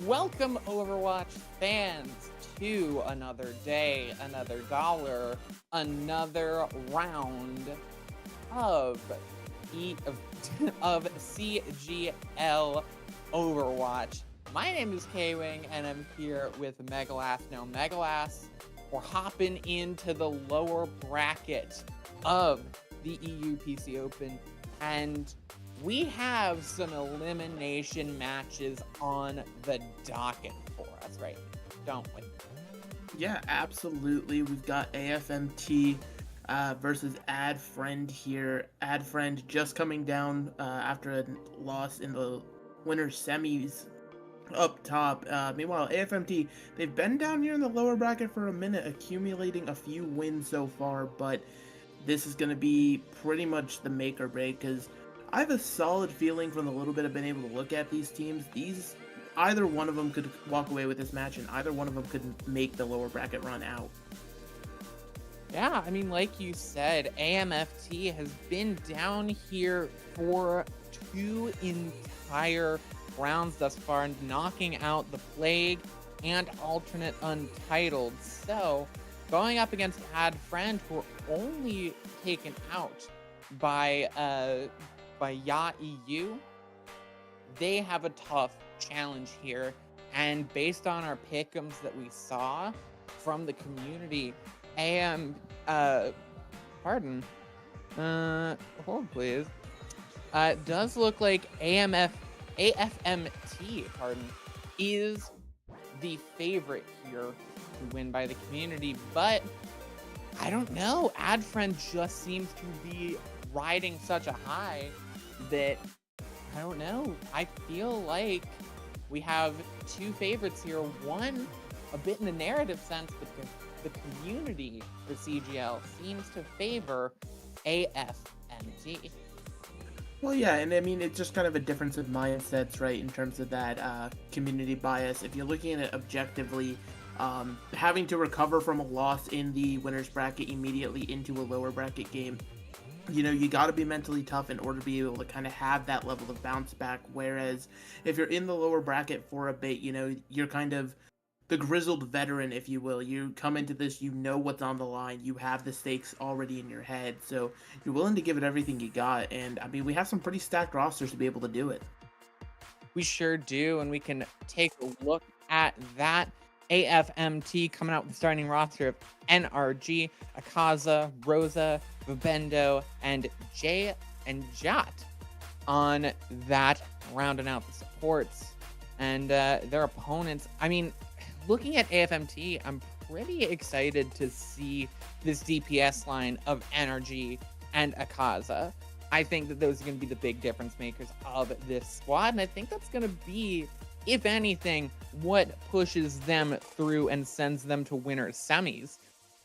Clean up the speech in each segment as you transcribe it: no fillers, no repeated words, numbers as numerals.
Welcome, Overwatch fans, to another day, another dollar, another round of of, of CGL Overwatch. My name is K-Wing, and I'm here with Megalass. Now, Megalass, we're hopping into the lower bracket of the EU PC Open, and we have some elimination matches on the docket for us, right? Don't we? Yeah, absolutely. We've got AFMT versus Addfriend here. Addfriend just coming down after a loss in the winner's semis up top. Meanwhile, AFMT, they've been down here in the lower bracket for a minute, accumulating a few wins so far, but this is going to be pretty much the make or break because I have a solid feeling from the little bit I've been able to look at these teams. Either one of them could walk away with this match, and either one of them could make the lower bracket run out. Yeah, I mean, like you said, AMFT has been down here for 2 entire rounds thus far, knocking out the Plague and alternate Untitled. So, going up against Addfriend, who are only taken out by Ya EU, they have a tough challenge here. And based on our pick'ems that we saw from the community, hold please. It does look like AFMT, is the favorite here to win by the community, but I don't know. Addfriend just seems to be riding such a high that I don't know. I feel like we have two favorites here. One, a bit in the narrative sense, but the community for CGL seems to favor AFMT. Well, yeah, and I mean, it's just kind of a difference of mindsets, right, in terms of that community bias. If you're looking at it objectively, having to recover from a loss in the winner's bracket immediately into a lower bracket game, you got to be mentally tough in order to be able to kind of have that level of bounce back. Whereas if you're in the lower bracket for a bit, you're kind of the grizzled veteran, if you will. You come into this, you know what's on the line, you have the stakes already in your head, so you're willing to give it everything you got. And I mean, we have some pretty stacked rosters to be able to do it. We sure do, and we can take a look at that. AFMT coming out with the starting roster of NRG, Akaza, Rosa, Vibendo, and Jay and Jot on that, rounding out the supports. And their opponents, I mean, looking at AFMT, I'm pretty excited to see this DPS line of NRG and Akaza. I think that those are going to be the big difference makers of this squad, and I think that's going to be, if anything, what pushes them through and sends them to winner semis.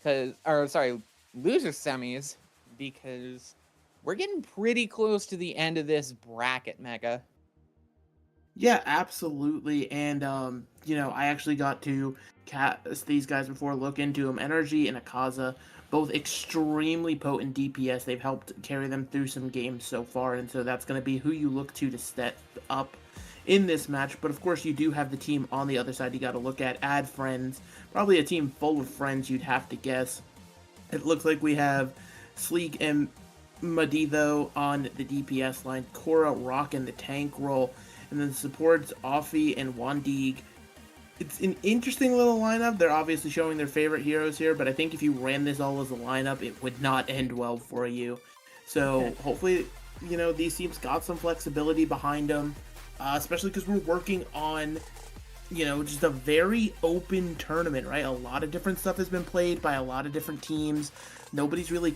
Loser semis, because we're getting pretty close to the end of this bracket, Mega. Yeah, absolutely. And I actually got to cast these guys before, look into them. Energy and Akaza, both extremely potent DPS. They've helped carry them through some games so far, and so that's going to be who you look to step up in this match. But of course, you do have the team on the other side you got to look at. Addfriends, probably a team full of friends, you'd have to guess. It looks like we have Sleek and Madivo on the DPS line, Cora rocking the tank role, and then the supports Offie and Wandig. It's an interesting little lineup. They're obviously showing their favorite heroes here, but I think if you ran this all as a lineup, it would not end well for you. So hopefully, these teams got some flexibility behind them, especially because we're working on, just a very open tournament, right? A lot of different stuff has been played by a lot of different teams. Nobody's really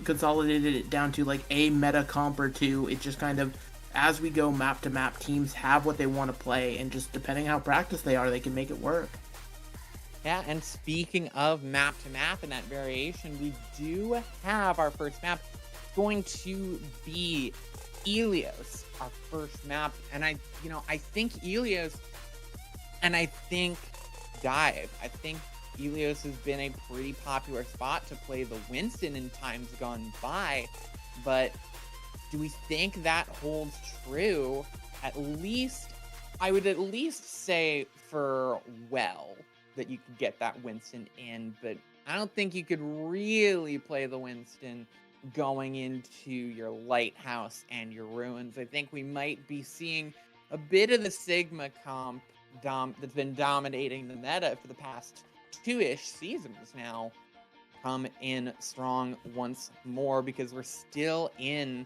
consolidated it down to like a meta comp or two. It's just kind of, as we go map to map, teams have what they want to play, and just depending how practiced they are, they can make it work. Yeah, and speaking of map to map and that variation, we do have our first map going to be Ilios, our first map. And I think Ilios, and I think Dive. I think Ilios has been a pretty popular spot to play the Winston in times gone by, but do we think that holds true, at least I would at least say for well that you could get that Winston in, but I don't think you could really play the Winston going into your Lighthouse and your Ruins. I think we might be seeing a bit of the Sigma comp that's been dominating the meta for the past two-ish seasons now come in strong once more, because we're still in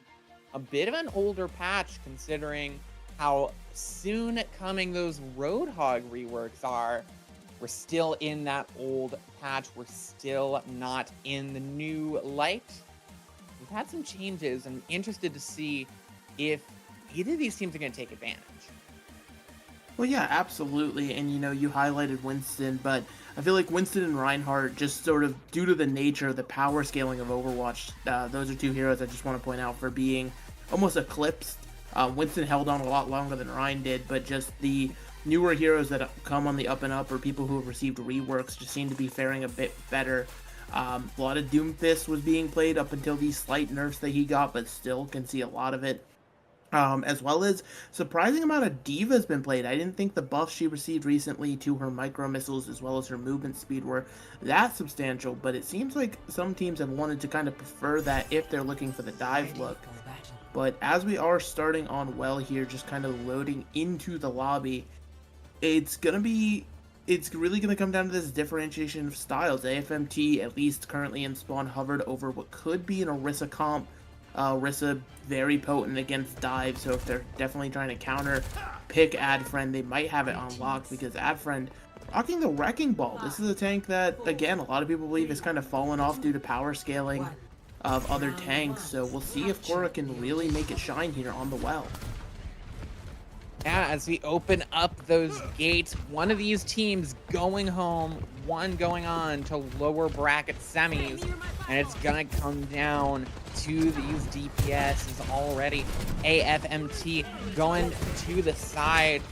a bit of an older patch considering how soon coming those Roadhog reworks are. We're still in that old patch. We're still not in the new light. We've had some changes. I'm interested to see if either of these teams are going to take advantage. Well, yeah, absolutely. And you highlighted Winston, but I feel like Winston and Reinhardt, just sort of due to the nature, the power scaling of Overwatch, those are two heroes I just want to point out for being almost eclipsed. Winston held on a lot longer than Ryan did, but just the newer heroes that come on the up and up, or people who have received reworks, just seem to be faring a bit better. A lot of Doomfist was being played up until these slight nerfs that he got, but still can see a lot of it. As well as surprising amount of D.Va has been played. I didn't think the buffs she received recently to her micro missiles as well as her movement speed were that substantial, but it seems like some teams have wanted to kind of prefer that if they're looking for the dive look. But as we are starting on well here, just kind of loading into the lobby, it's really gonna come down to this differentiation of styles. AFMT, at least currently in spawn, hovered over what could be an Orisa comp. Orisa very potent against dive, so if they're definitely trying to counter pick Addfriend, they might have it unlocked, because Addfriend rocking the Wrecking Ball. This is a tank that, again, a lot of people believe has kind of fallen off due to power scaling of other tanks, so we'll see if Korra can really make it shine here on the well. Yeah, as we open up those gates, one of these teams going home, one going on to lower bracket semis, and it's gonna come down to these DPSs already. AFMT going to the side,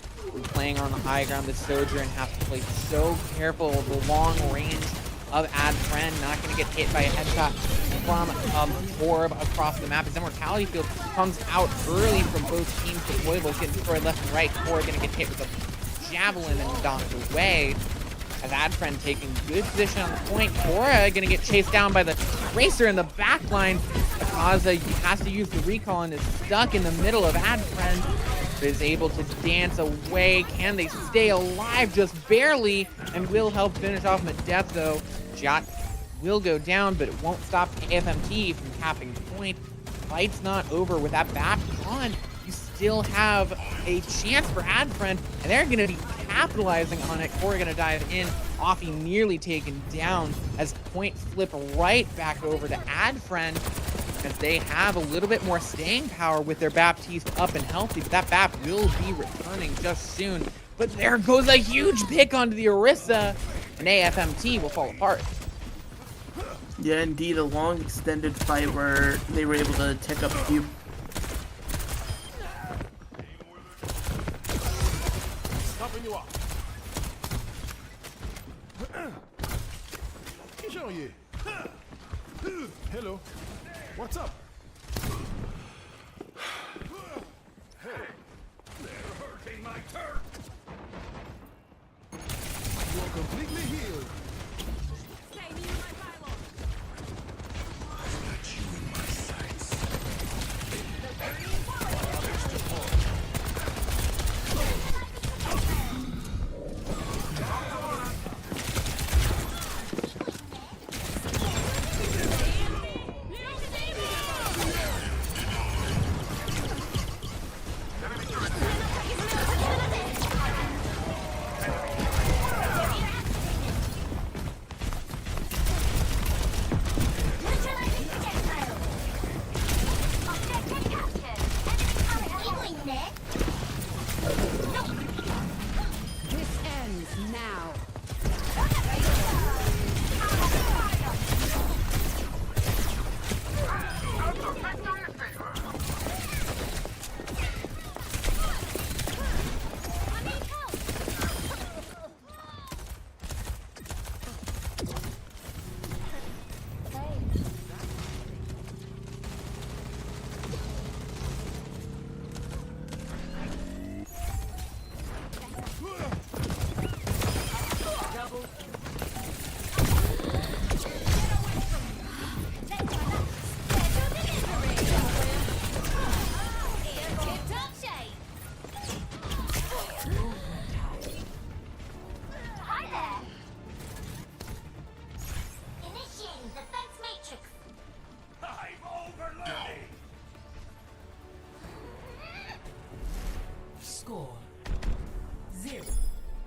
playing on the high ground. The Sojourn have to play so careful of the long range of Addfriend, not going to get hit by a headshot from orb across the map. His Immortality Field comes out early from both teams. Deployables getting destroyed left and right. Korra going to get hit with a Javelin and knocked away. As Addfriend taking good position on the point. Korra going to get chased down by the Tracer in the back line. Akaza has to use the recall and is stuck in the middle of Addfriend. Is able to dance away. Can they stay alive? Just barely, and will help finish off him at death, though. Jot will go down, but it won't stop AFMT from capping the point. Fight's not over. With that back on, you still have a chance for Addfriend, and they're going to be capitalizing on it. Korra going to dive in. Offie nearly taken down as point flip right back over to Addfriend, as they have a little bit more staying power with their Baptiste up and healthy, but that Bap will be returning just soon. But there goes a huge pick onto the Orisa, and AFMT will fall apart. Yeah, indeed, a long extended fight where they were able to take up a few. Stopping you up. Hello. What's up? Hey, they're hurting my turf. You're completely healed. Stay near my pylon. I've got you in my sights.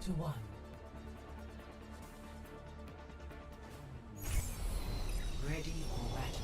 to 1. Ready for battle.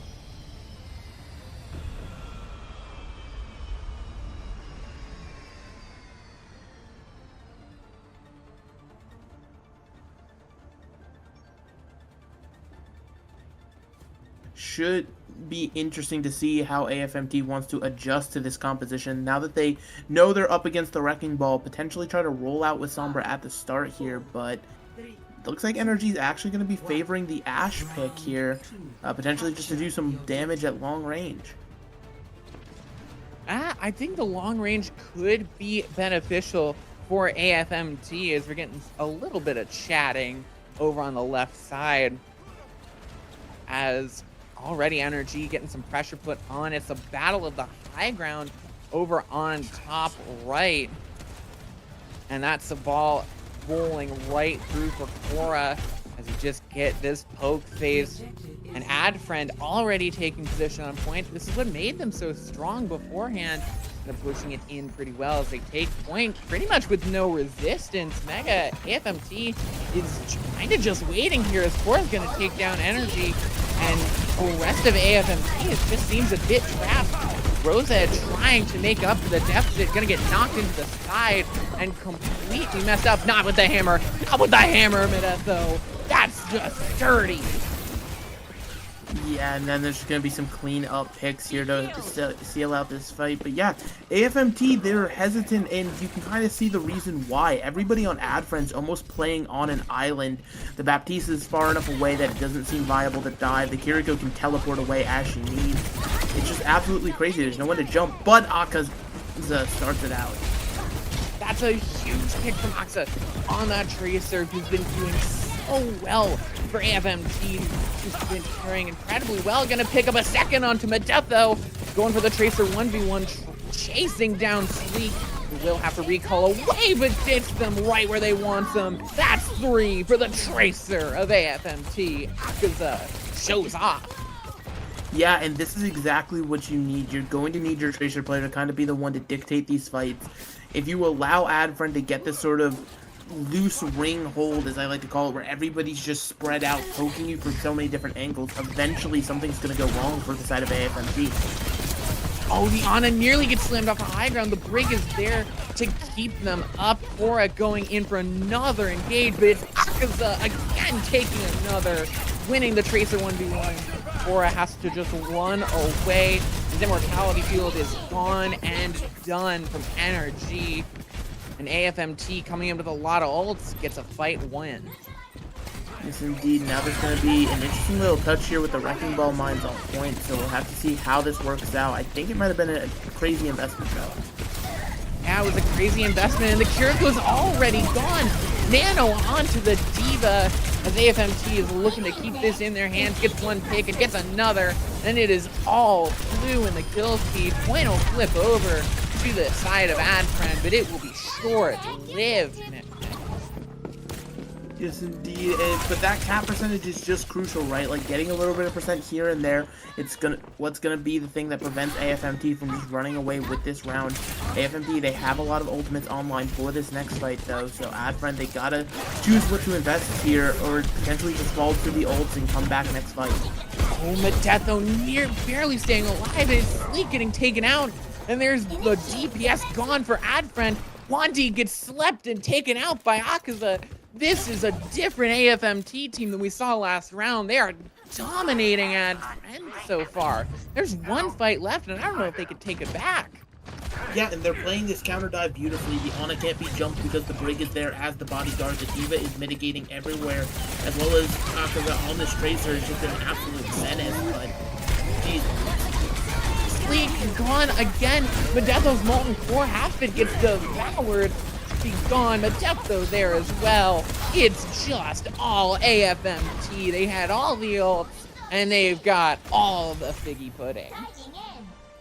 Should be interesting to see how AFMT wants to adjust to this composition now that they know they're up against the Wrecking Ball. Potentially try to roll out with Sombra at the start here, but it looks like Energy is actually going to be favoring the Ashe pick here, potentially just to do some damage at long range. I think the long range could be beneficial for AFMT as we're getting a little bit of chatting over on the left side. As already Energy getting some pressure put on. It's a battle of the high ground over on top right. And that's the ball rolling right through for Cora as you just get this poke phase. And Addfriend already taking position on point. This is what made them so strong beforehand. They're pushing it in pretty well as they take point pretty much with no resistance. Mega AFMT is kind of just waiting here as Cora's going to take down Energy. And the rest of AFMT, it just seems a bit trapped. Rosa trying to make up for the deficit, gonna get knocked into the side and completely messed up. Not with the hammer, not with the hammer, Medetho. That's just dirty. Yeah, and then there's going to be some clean up picks here to seal out this fight. But yeah, AFMT, they're hesitant, and you can kind of see the reason why. Everybody on Addfriend's almost playing on an island. The Baptiste is far enough away that it doesn't seem viable to dive. The Kiriko can teleport away as she needs. It's just absolutely crazy. There's no one to jump, but Akaza starts it out. That's a huge kick from Axa on that Tracer, who's been doing so well for AFMT. Who's been carrying incredibly well. Gonna pick up a second onto Medetho. Going for the Tracer 1v1, chasing down Sleek. Who will have to recall away, but ditch them right where they want them. That's 3 for the Tracer of AFMT. Akaza shows off. Yeah, and this is exactly what you need. You're going to need your Tracer player to kind of be the one to dictate these fights. If you allow Addfriend to get this sort of loose ring hold, as I like to call it, where everybody's just spread out, poking you from so many different angles, eventually something's going to go wrong for the side of AFMT. Oh, the Ana nearly gets slammed off the high ground. The Brig is there to keep them up. Cora going in for another engage, but it's Akaza again taking another, winning the Tracer 1v1. Cora has to just run away. His immortality field is gone and done from Energy. And AFMT coming in with a lot of ults gets a fight win. Yes, indeed. Now there's going to be an interesting little touch here with the Wrecking Ball mines on point, so we'll have to see how this works out. I think it might have been a crazy investment, though. Yeah, it was a crazy investment, and the Kiriko's already gone. Nano onto the Diva, as AFMT is looking to keep this in their hands, gets one pick and gets another, and it is all blue in the kill feed. Point will flip over to the side of Addfriend, but it will be short-lived. Yes, indeed. But that cap percentage is just crucial, right? Like, getting a little bit of percent here and there, what's gonna be the thing that prevents AFMT from just running away with this round. AFMT, they have a lot of ultimates online for this next fight, though, so Addfriend, they gotta choose what to invest here, or potentially just fall through the ults and come back next fight. Oh, Medetho barely staying alive, and it's Sleek getting taken out, and there's the DPS gone for Addfriend. Wandy gets slept and taken out by Akaza. This is a different AFMT team than we saw last round. They are dominating Addfriend so far. There's one fight left, and I don't know if they could take it back. Yeah, and they're playing this counter dive beautifully. The Ana can't be jumped because the Brig is there as the bodyguard. The Diva is mitigating everywhere, as well as Akaza on this Tracer is just an absolute menace, but geez. Sleek gone again. Medetho's Molten Core half-bit gets devoured. He's gone. Medetho there as well. It's just all AFMT. They had all the ults, and they've got all the figgy pudding.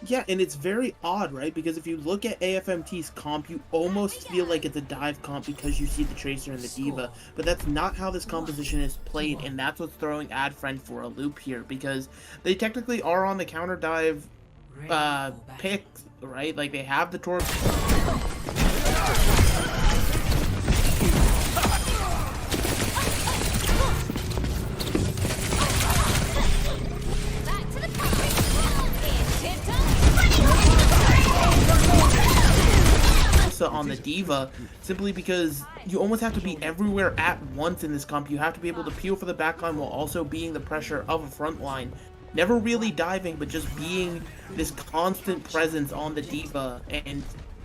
Yeah, and it's very odd, right? Because if you look at AFMT's comp, you almost feel like it's a dive comp because you see the Tracer and the Diva. But that's not how this composition is played, and that's what's throwing Addfriend for a loop here. Because they technically are on the counter dive pick, right? Like, they have the torque. D.Va, simply because you almost have to be everywhere at once in this comp. You have to be able to peel for the backline while also being the pressure of a front line. Never really diving, but just being this constant presence on the D.Va and,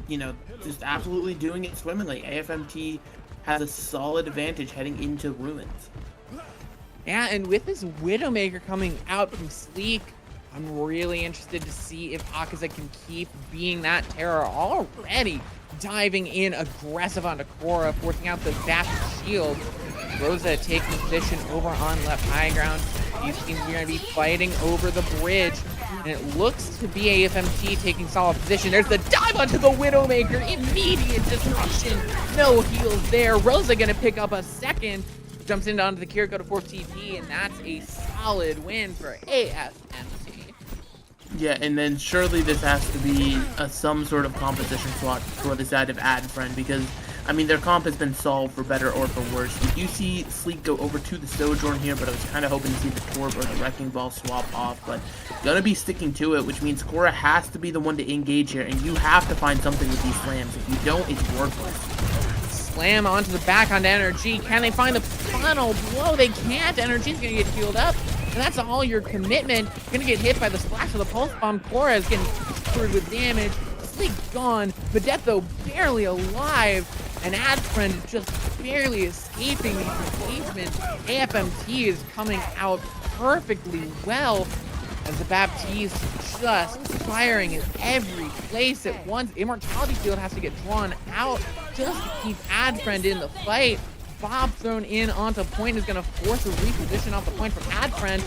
you know, just absolutely doing it swimmingly. AFMT has a solid advantage heading into Ruins. Yeah, and with this Widowmaker coming out from Sleek, I'm really interested to see if Akaza can keep being that terror already. Diving in aggressive onto Korra, forcing out the Dash shield. Rosa taking position over on left high ground. These teams are going to be fighting over the bridge. And it looks to be AFMT taking solid position. There's the dive onto the Widowmaker. Immediate disruption. No heals there. Rosa going to pick up a second. Jumps into onto the Kiriko to force TP. And that's a solid win for AFMT. Yeah, and then surely this has to be some sort of composition swap for the side of Addfriend, because, I mean, their comp has been solved for better or for worse. We do see Sleek go over to the Sojourn here, but I was kind of hoping to see the Torb or the Wrecking Ball swap off, but gonna be sticking to it, which means Korra has to be the one to engage here, and you have to find something with these slams. If you don't, it's worthless. Slam onto the back onto Energy. Can they find the final blow? They can't. Energy's gonna get healed up. And that's all your commitment. You're gonna get hit by the splash of the pulse bomb. Korra is getting screwed with damage. Sleek gone. Vedetho barely alive. And Addfriend is just barely escaping the engagement. AFMT is coming out perfectly well as the Baptiste just firing in every place at once. Immortality Field has to get drawn out just to keep Addfriend in the fight. Bob thrown in onto point is going to force a reposition off the point from Addfriend.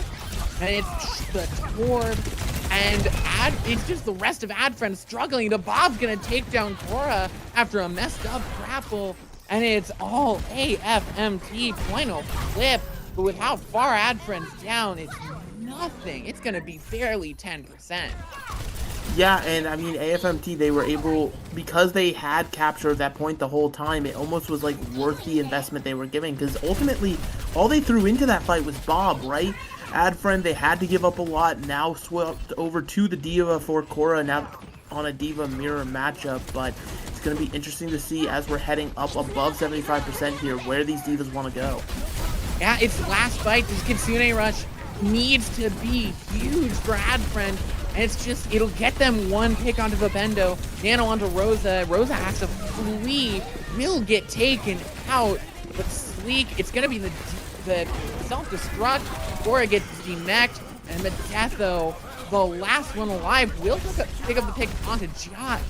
And it's the Torb. And it's just the rest of Addfriend struggling. The Bob's going to take down Korra after a messed up grapple. And it's all AFMT. Final flip. But with how far Addfriend's down, it's nothing. It's going to be barely 10%. Yeah, and I mean, AFMT, they were able, because they had capture of that point the whole time, it almost was like worth the investment they were giving, because ultimately, all they threw into that fight was Bob, right? Addfriend, they had to give up a lot, now swept over to the D.Va for Korra, now on a D.Va mirror matchup, but it's going to be interesting to see as we're heading up above 75% here, where these D.Vas want to go. Yeah, it's last fight. This Kitsune Rush needs to be huge for Addfriend. And it's just, it'll get them one pick onto Vibendo, Nano onto Rosa. Rosa has to flee, will get taken out, but Sleek, it's going to be the self-destruct. Korra gets demeched, and Vedetho, the last one alive, will pick up the pick onto Jot.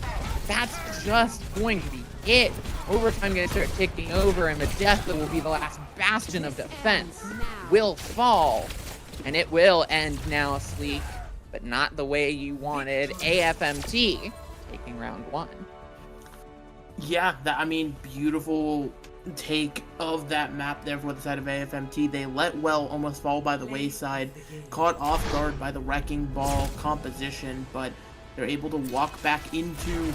That's just going to be it. Overtime going to start ticking over, and Vedetho will be the last bastion of defense. Will fall, and it will end now, Sleek. But not the way you wanted. AFMT taking round one. Yeah, I mean, beautiful take of that map there for the side of AFMT. They let well almost fall by the wayside, caught off guard by the Wrecking Ball composition, but they're able to walk back into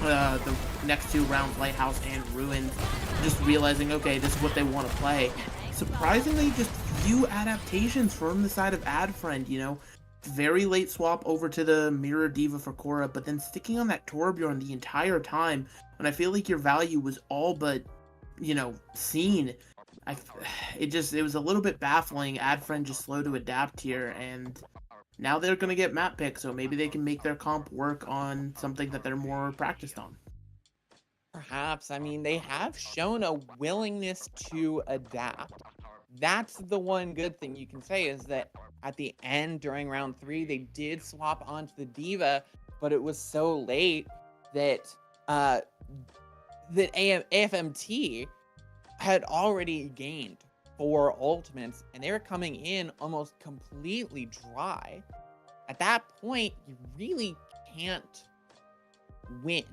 the next two rounds, Lighthouse and Ruins, just realizing, okay, this is what they want to play. Surprisingly, just few adaptations from the side of Addfriend, you know. Very late swap over to the Mirror D.Va for Korra, but then sticking on that Torbjorn the entire time, when I feel like your value was all but, you know, seen. It was a little bit baffling. Addfriend just slow to adapt here, and now they're going to get map picks, so maybe they can make their comp work on something that they're more practiced on. Perhaps. I mean, they have shown a willingness to adapt. That's the one good thing you can say, is that at the end during round 3, they did swap onto the D.Va, but it was so late that AFMT had already gained 4 ultimates, and they were coming in almost completely dry. At that point, you really can't win.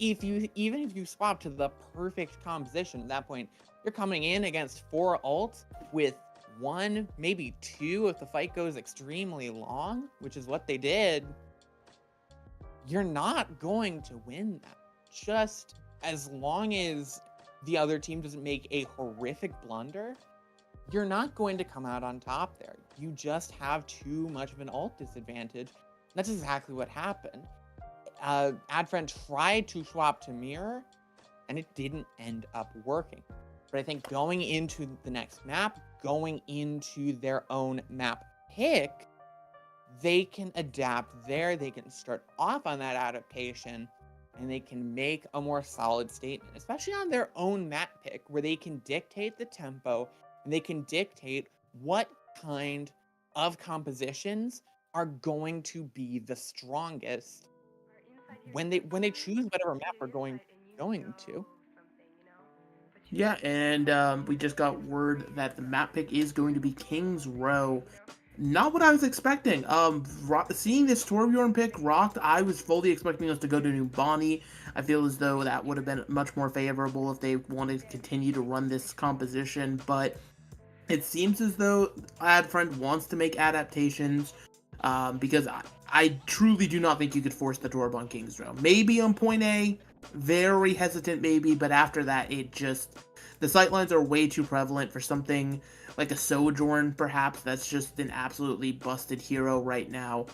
Even if you swap to the perfect composition, at that point, you're coming in against 4 ults with 1, maybe 2 if the fight goes extremely long, which is what they did. You're not going to win that. Just as long as the other team doesn't make a horrific blunder, you're not going to come out on top there. You just have too much of an ult disadvantage. That's exactly what happened. Addfriend tried to swap to Mirror, and it didn't end up working. But I think going into the next map, going into their own map pick, they can adapt there. They can start off on that adaptation, and they can make a more solid statement, especially on their own map pick, where they can dictate the tempo and they can dictate what kind of compositions are going to be the strongest when they choose whatever map we're going to. Yeah, and we just got word that the map pick is going to be King's Row. Not what I was expecting. Seeing this Torbjorn pick rocked, I was fully expecting us to go to New Bonnie. I feel as though that would have been much more favorable if they wanted to continue to run this composition, but it seems as though Addfriend wants to make adaptations, because I truly do not think you could force the Torb on King's Row. Maybe on point A, very hesitant maybe, but after that, the sightlines are way too prevalent for something like a Sojourn, perhaps. That's just an absolutely busted hero right now,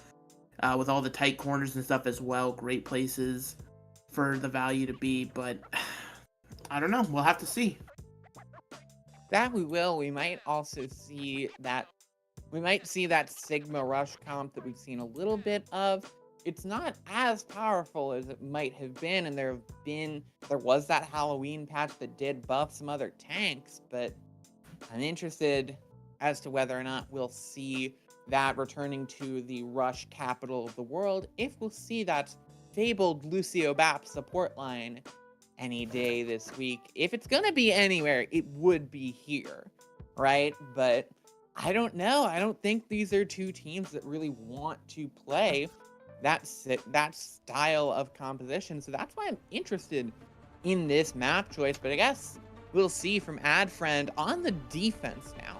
with all the tight corners and stuff as well. Great places for the value to be, but I don't know. We'll have to see. That we will. We might also see that. We might see that Sigma Rush comp that we've seen a little bit of. It's not as powerful as it might have been, and there was that Halloween patch that did buff some other tanks, but I'm interested as to whether or not we'll see that returning to the Rush capital of the world, if we'll see that fabled Lucio Bap support line any day this week. If it's gonna be anywhere, it would be here, right? But I don't know. I don't think these are two teams that really want to play that style of composition. So that's why I'm interested in this map choice. But I guess we'll see from Addfriend on the defense now.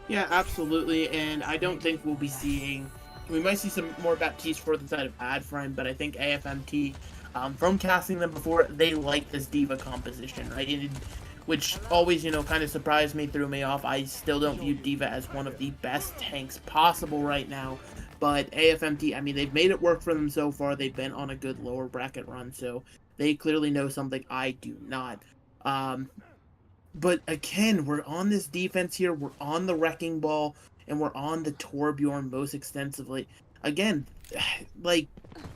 Yeah, absolutely. And I don't think we'll be seeing... We might see some more Baptiste for the side of Addfriend, but I think AFMT, from casting them before, they like this D.Va composition, right? Which always, kind of surprised me, threw me off. I still don't view D.Va as one of the best tanks possible right now. But AFMT, I mean, they've made it work for them so far. They've been on a good lower bracket run, so they clearly know something I do not. But again, we're on this defense here. We're on the Wrecking Ball, and we're on the Torbjorn most extensively. Again, like,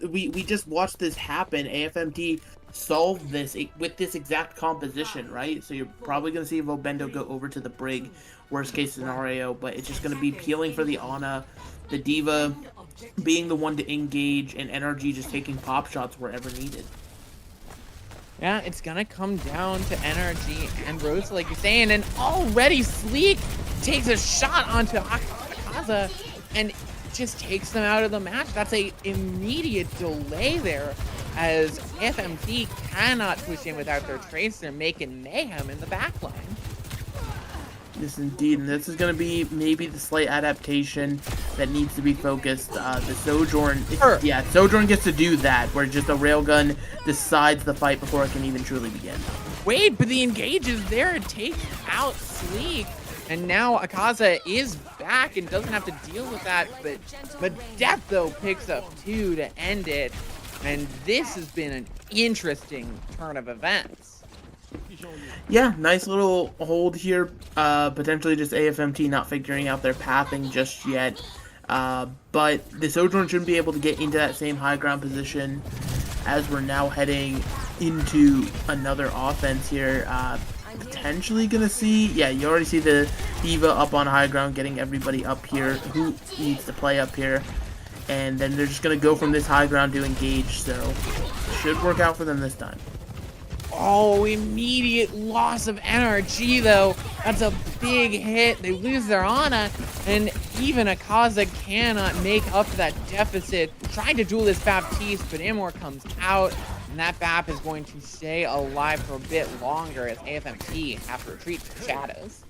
we just watched this happen. AFMT solved this with this exact composition, right? So you're probably going to see Vobendo go over to the Brig, worst case scenario, but it's just going to be peeling for the Ana, the D.Va being the one to engage, and NRG just taking pop shots wherever needed. Yeah, it's gonna come down to NRG and Rosa, like you're saying, and already Sleek takes a shot onto Akaza and just takes them out of the match. That's a immediate delay there, as FMT cannot push in without their Tracer, making mayhem in the backline. Yes, indeed, and this is going to be maybe the slight adaptation that needs to be focused. The Sojourn, yeah, Sojourn gets to do that, where just a railgun decides the fight before it can even truly begin. Wait, but the engage is there. It takes out Sleek, and now Akaza is back and doesn't have to deal with that, but Death, though, picks up 2 to end it, and this has been an interesting turn of events. Yeah, nice little hold here. Potentially just AFMT not figuring out their pathing just yet. But the Sojourn shouldn't be able to get into that same high ground position as we're now heading into another offense here. Potentially going to see, yeah, you already see the D.Va up on high ground, getting everybody up here who needs to play up here. And then they're just going to go from this high ground to engage, so should work out for them this time. Oh, immediate loss of NRG, though. That's a big hit. They lose their Ana, and even Akaza cannot make up for that deficit. Trying to duel this Baptiste, but Imor comes out, and that Bap is going to stay alive for a bit longer as AFMT have to retreat to the shadows.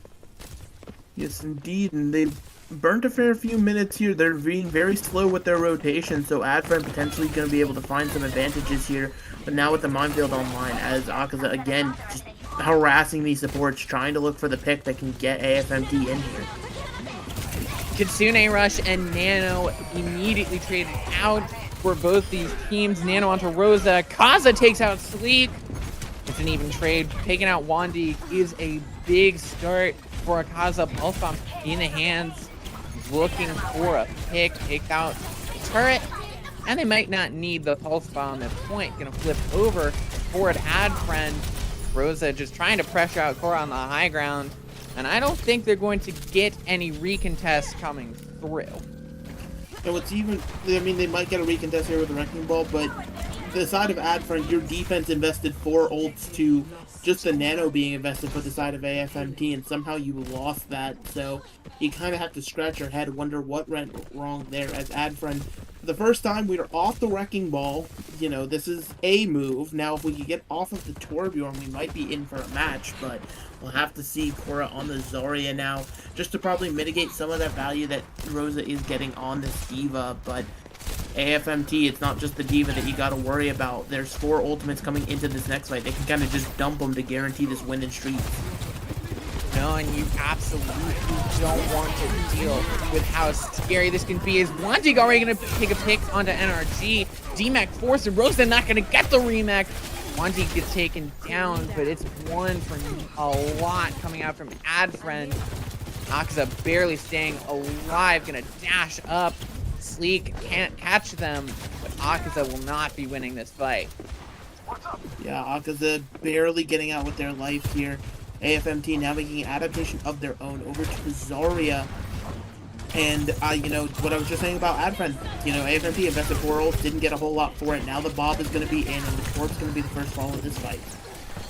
Yes, indeed, and they've burnt a fair few minutes here. They're being very slow with their rotation, so Addfriend potentially going to be able to find some advantages here. But now with the minefield online, as Akaza again just harassing these supports, trying to look for the pick that can get AFMT in here. Kitsune Rush and Nano immediately traded out for both these teams. Nano onto Rosa. Kaza takes out Sleek. It's an even trade. Taking out Wandy is a big start for Akaza. Pulse Bomb in the hands, looking for a pick. Take out the turret, and they might not need the Pulse Bomb at point. Gonna flip over forward Addfriend. Rosa just trying to pressure out Korra on the high ground, and I don't think they're going to get any recontest coming through. And what's even, I mean, they might get a recontest here with the Wrecking Ball, but the side of Addfriend, your defense invested 4 ults to just the Nano being invested for the side of AFMT, and somehow you lost that, so you kind of have to scratch your head, wonder what went wrong there as Addfriend. For the first time, we are off the Wrecking Ball. You know, this is a move. Now, if we could get off of the Torbjorn, we might be in for a match, but we'll have to see Korra on the Zarya now, just to probably mitigate some of that value that Rosa is getting on this D.Va, but AFMT, it's not just the D.Va that you gotta worry about. There's 4 ultimates coming into this next fight. They can kind of just dump them to guarantee this win in streaks. No, and you absolutely don't want to deal with how scary this can be. Is Wandig already going to take a pick onto NRG? DMAC forced, and Rosa not going to get the remake. Wandig gets taken down, but it's one for a lot coming out from Addfriend. Akaza barely staying alive, going to dash up. Sleek can't catch them, but Akaza will not be winning this fight. Yeah, Akaza barely getting out with their life here. AFMT now making an adaptation of their own over to Zarya. And, you know, what I was just saying about Addfriend, you know, AFMT invested 4 ults, didn't get a whole lot for it. Now the Bob is going to be in, and the Torp's going to be the first fall of this fight.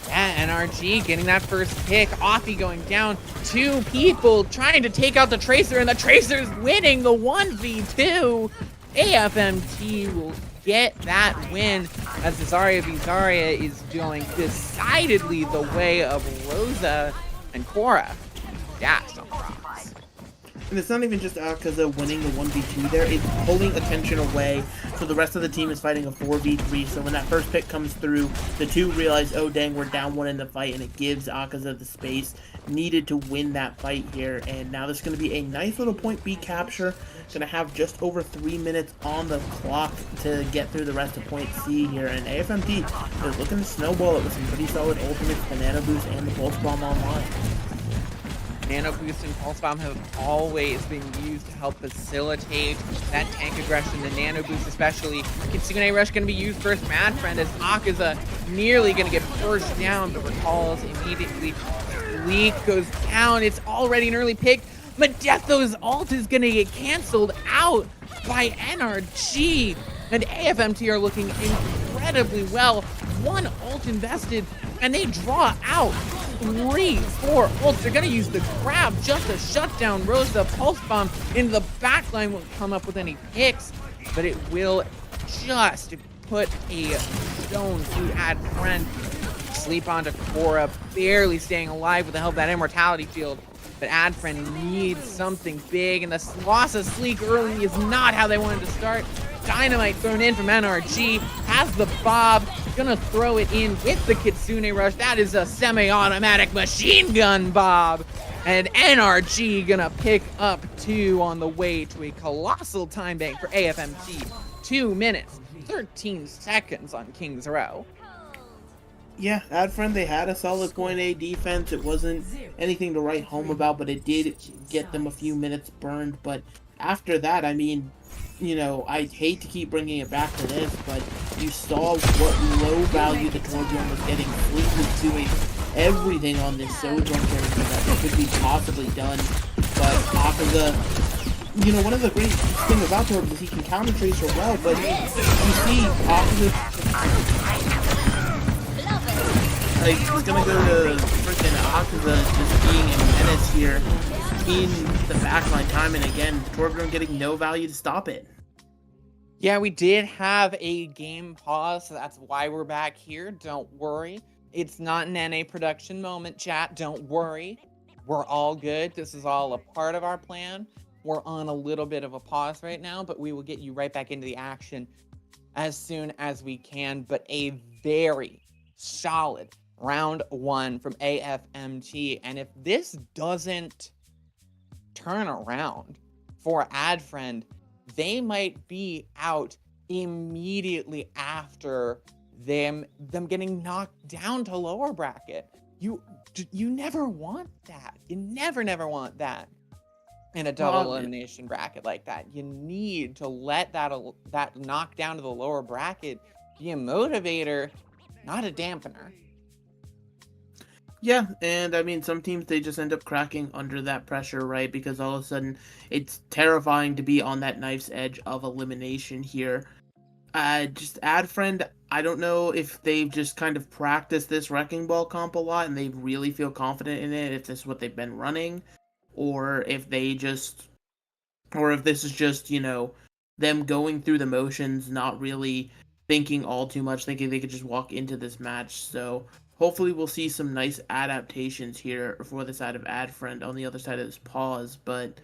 Yeah, NRG getting that first pick. Offie going down. 2 people trying to take out the Tracer, and the Tracer's winning the 1v2. AFMT will get that win as the Zarya v Zarya is going decidedly the way of Rosa and Korra. Dash on the rocks. And it's not even just Akaza winning the 1v2 there, it's pulling attention away, so the rest of the team is fighting a 4v3, so when that first pick comes through, the 2 realize, oh dang, we're down 1 in the fight, and it gives Akaza the space needed to win that fight here, and now there's going to be a nice little point B capture, going to have just over 3 minutes on the clock to get through the rest of point C here, and AFMT is looking to snowball it with some pretty solid ultimates, Banana Boost, and the Pulse Bomb online. Nano Boost and Pulse Bomb have always been used to help facilitate that tank aggression. The Nano Boost especially. Kitsune Rush going to be used first. Addfriend as Akaza nearly going to get first down, but recalls immediately. Leak goes down. It's already an early pick. Madetho's ult is going to get canceled out by NRG. And AFMT are looking incredibly well. 1 ult invested, and they draw out 3, 4 ults. They're going to use the grab just to shut down Rosa. Pulse Bomb into the backline won't come up with any picks, but it will just put a stone to Addfriend. Sleep onto Korra, barely staying alive with the help of that Immortality Shield. But Addfriend needs something big, and the loss of Sleek early is not how they wanted to start. Dynamite thrown in from NRG, has the Bob, gonna throw it in with the Kitsune Rush. That is a semi-automatic machine gun Bob. And NRG gonna pick up 2 on the way to a colossal time bank for AFMT. 2 minutes, 13 seconds on King's Row. Yeah, Addfriend, they had a solid point A defense. It wasn't anything to write home about, but it did get them a few minutes burned. But after that, I mean, you know, I hate to keep bringing it back to this, but you saw what low value the Torbjorn was getting. Fleet was doing everything on this Sojourn character that could be possibly done. But Akaza, you know, one of the great things about Torb is he can counter Tracer well, but you see Akaza, like, he's gonna go to freaking Akaza just being a menace here in the backline time and again, Torbjorn getting no value to stop it. Yeah, we did have a game pause, so that's why we're back here. Don't worry. It's not an NA production moment, chat. Don't worry. We're all good. This is all a part of our plan. We're on a little bit of a pause right now, but we will get you right back into the action as soon as we can. But a very solid round 1 from AFMT. And if this doesn't turn around for Addfriend, they might be out immediately after them getting knocked down to lower bracket. You never want that. You never want that in a double Well, elimination bracket like that. You need to let that knock down to the lower bracket be a motivator, not a dampener. yeah, and I mean, some teams, they just end up cracking under that pressure, right? Because all of a sudden, it's terrifying to be on that knife's edge of elimination here. Just Addfriend, I don't know if they've just kind of practiced this Wrecking Ball comp a lot and they really feel confident in it, if this is what they've been running, or if they just, or if this is just, them going through the motions, not really thinking all too much, thinking they could just walk into this match. So hopefully we'll see some nice adaptations here for the side of Addfriend on the other side of this pause, but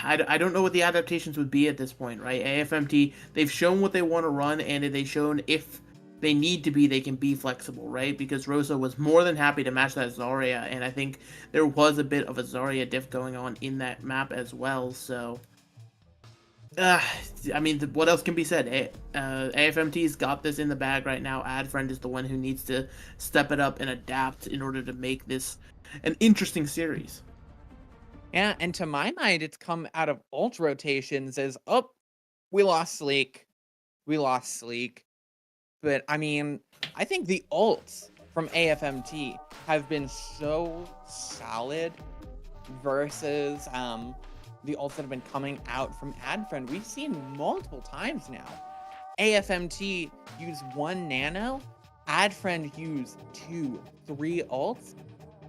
I don't know what the adaptations would be at this point, right? AFMT, they've shown what they want to run, and they've shown if they need to be, they can be flexible, right? Because Rosa was more than happy to match that Zarya, and I think there was a bit of a Zarya diff going on in that map as well, so... I mean, what else can be said? AFMT's got this in the bag right now. Addfriend is the one who needs to step it up and adapt in order to make this an interesting series. Yeah, and to my mind, it's come out of ult rotations as, oh, we lost Sleek. We lost Sleek. But, I mean, I think the ults from AFMT have been so solid versus the ults that have been coming out from Addfriend. We've seen multiple times now. AFMT use 1 nano, Addfriend use 2, 3 ults,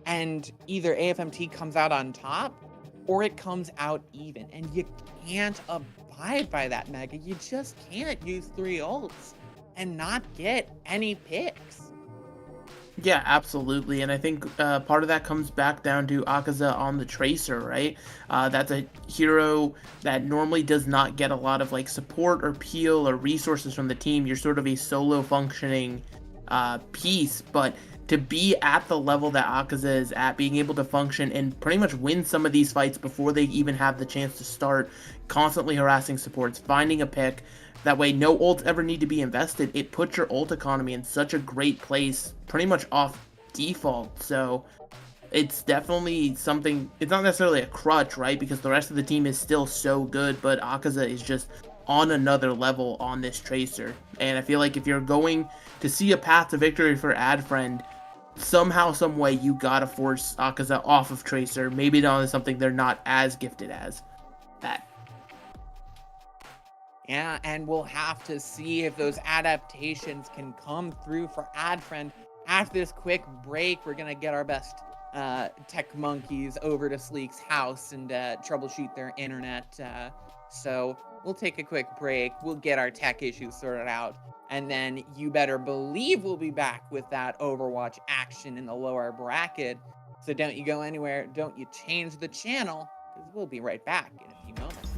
and either AFMT comes out on top or it comes out even. And you can't abide by that, Mega. You just can't use 3 ults and not get any picks. Yeah, absolutely, and I think part of that comes back down to Akaza on the Tracer, right? That's a hero that normally does not get a lot of like support or peel or resources from the team. You're sort of a solo functioning piece, but to be at the level that Akaza is at, being able to function and pretty much win some of these fights before they even have the chance to start, constantly harassing supports, finding a pick, that way no ults ever need to be invested. It puts your ult economy in such a great place, pretty much off default. So it's definitely something, it's not necessarily a crutch, right? Because the rest of the team is still so good, but Akaza is just on another level on this Tracer. And I feel like if you're going to see a path to victory for Addfriend, somehow, some way, you gotta force Akaza off of Tracer, maybe down to something they're not as gifted as that. Yeah, and we'll have to see if those adaptations can come through for Addfriend. After this quick break, we're gonna get our best tech monkeys over to Sleek's house and troubleshoot their internet. So we'll take a quick break. We'll get our tech issues sorted out. And then you better believe we'll be back with that Overwatch action in the lower bracket. So don't you go anywhere. Don't you change the channel, because we'll be right back in a few moments.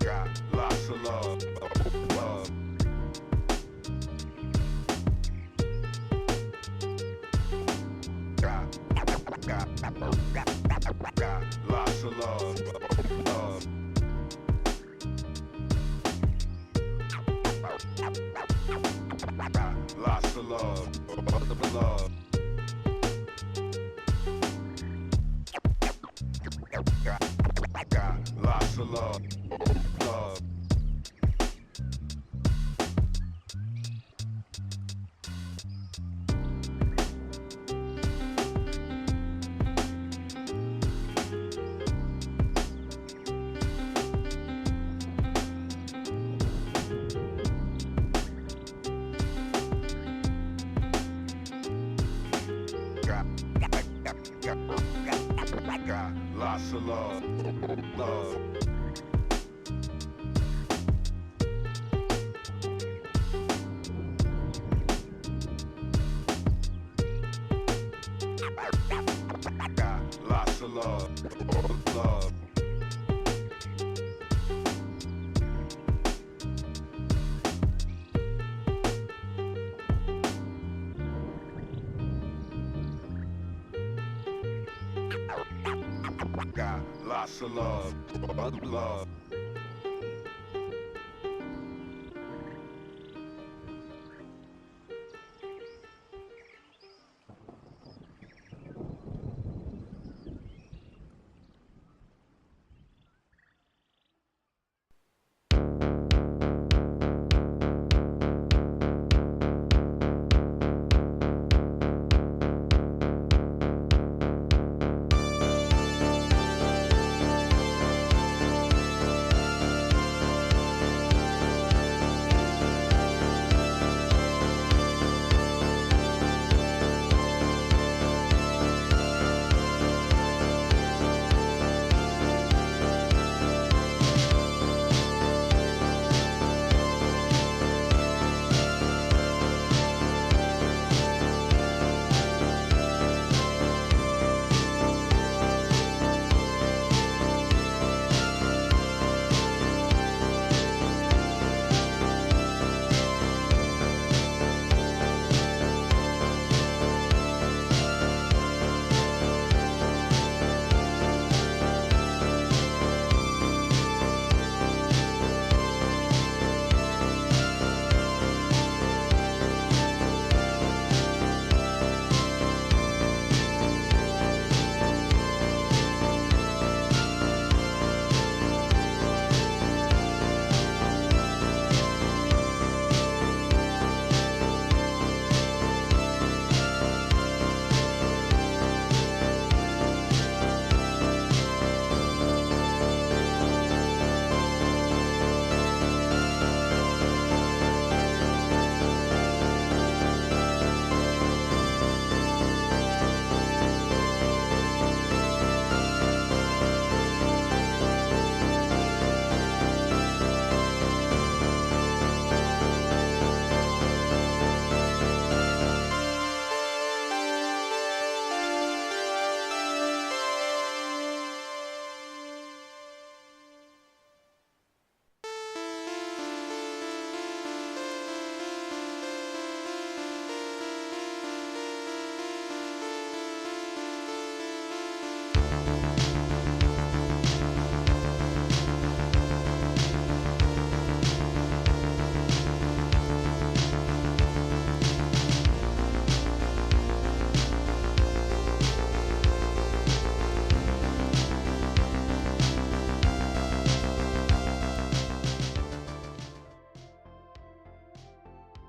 Got lots of love. Love. Got lots of love. Love. Got lots of love. Love. Got lots of love. Love. Got lots of love. Love. love, love. Got lots of love, love.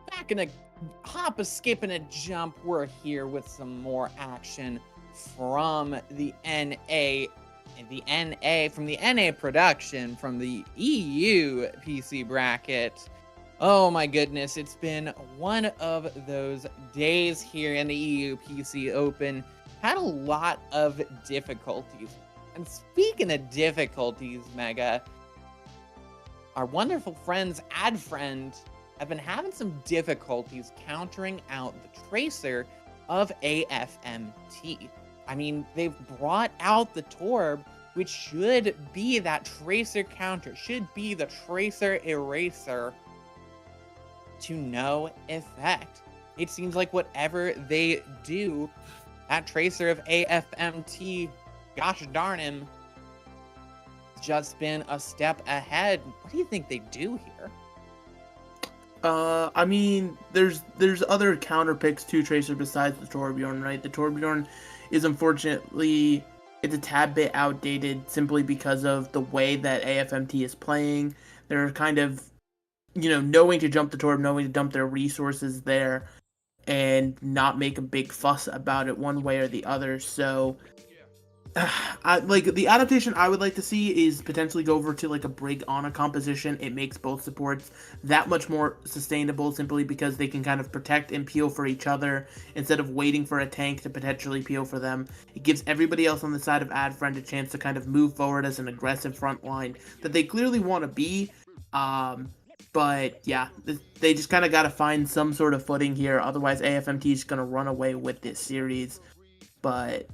Back in a hop, a skip, and a jump, we're here with some more action from the NA. From the NA production, from the EU PC bracket. Oh my goodness, it's been one of those days here in the EU PC Open. Had a lot of difficulties. And speaking of difficulties, Mega, our wonderful friends Addfriend have been having some difficulties countering out the tracer of AFMT. I mean, they've brought out the Torb, which should be that tracer counter, should be the tracer eraser, to no effect. It seems like whatever they do, that tracer of AFMT, gosh darn him, just been a step ahead. What do you think they do here? I mean, there's other counter picks to Tracer besides the Torbjorn, right? The Torbjorn is unfortunately, it's a tad bit outdated simply because of the way that AFMT is playing. They're kind of, knowing to jump the Torb, knowing to dump their resources there, and not make a big fuss about it one way or the other. So, the adaptation I would like to see is potentially go over to like a Brig on a composition. It makes both supports that much more sustainable simply because they can kind of protect and peel for each other instead of waiting for a tank to potentially peel for them. It gives everybody else on the side of Addfriend a chance to kind of move forward as an aggressive front line that they clearly want to be. But yeah, they just kind of got to find some sort of footing here. Otherwise, AFMT is going to run away with this series. But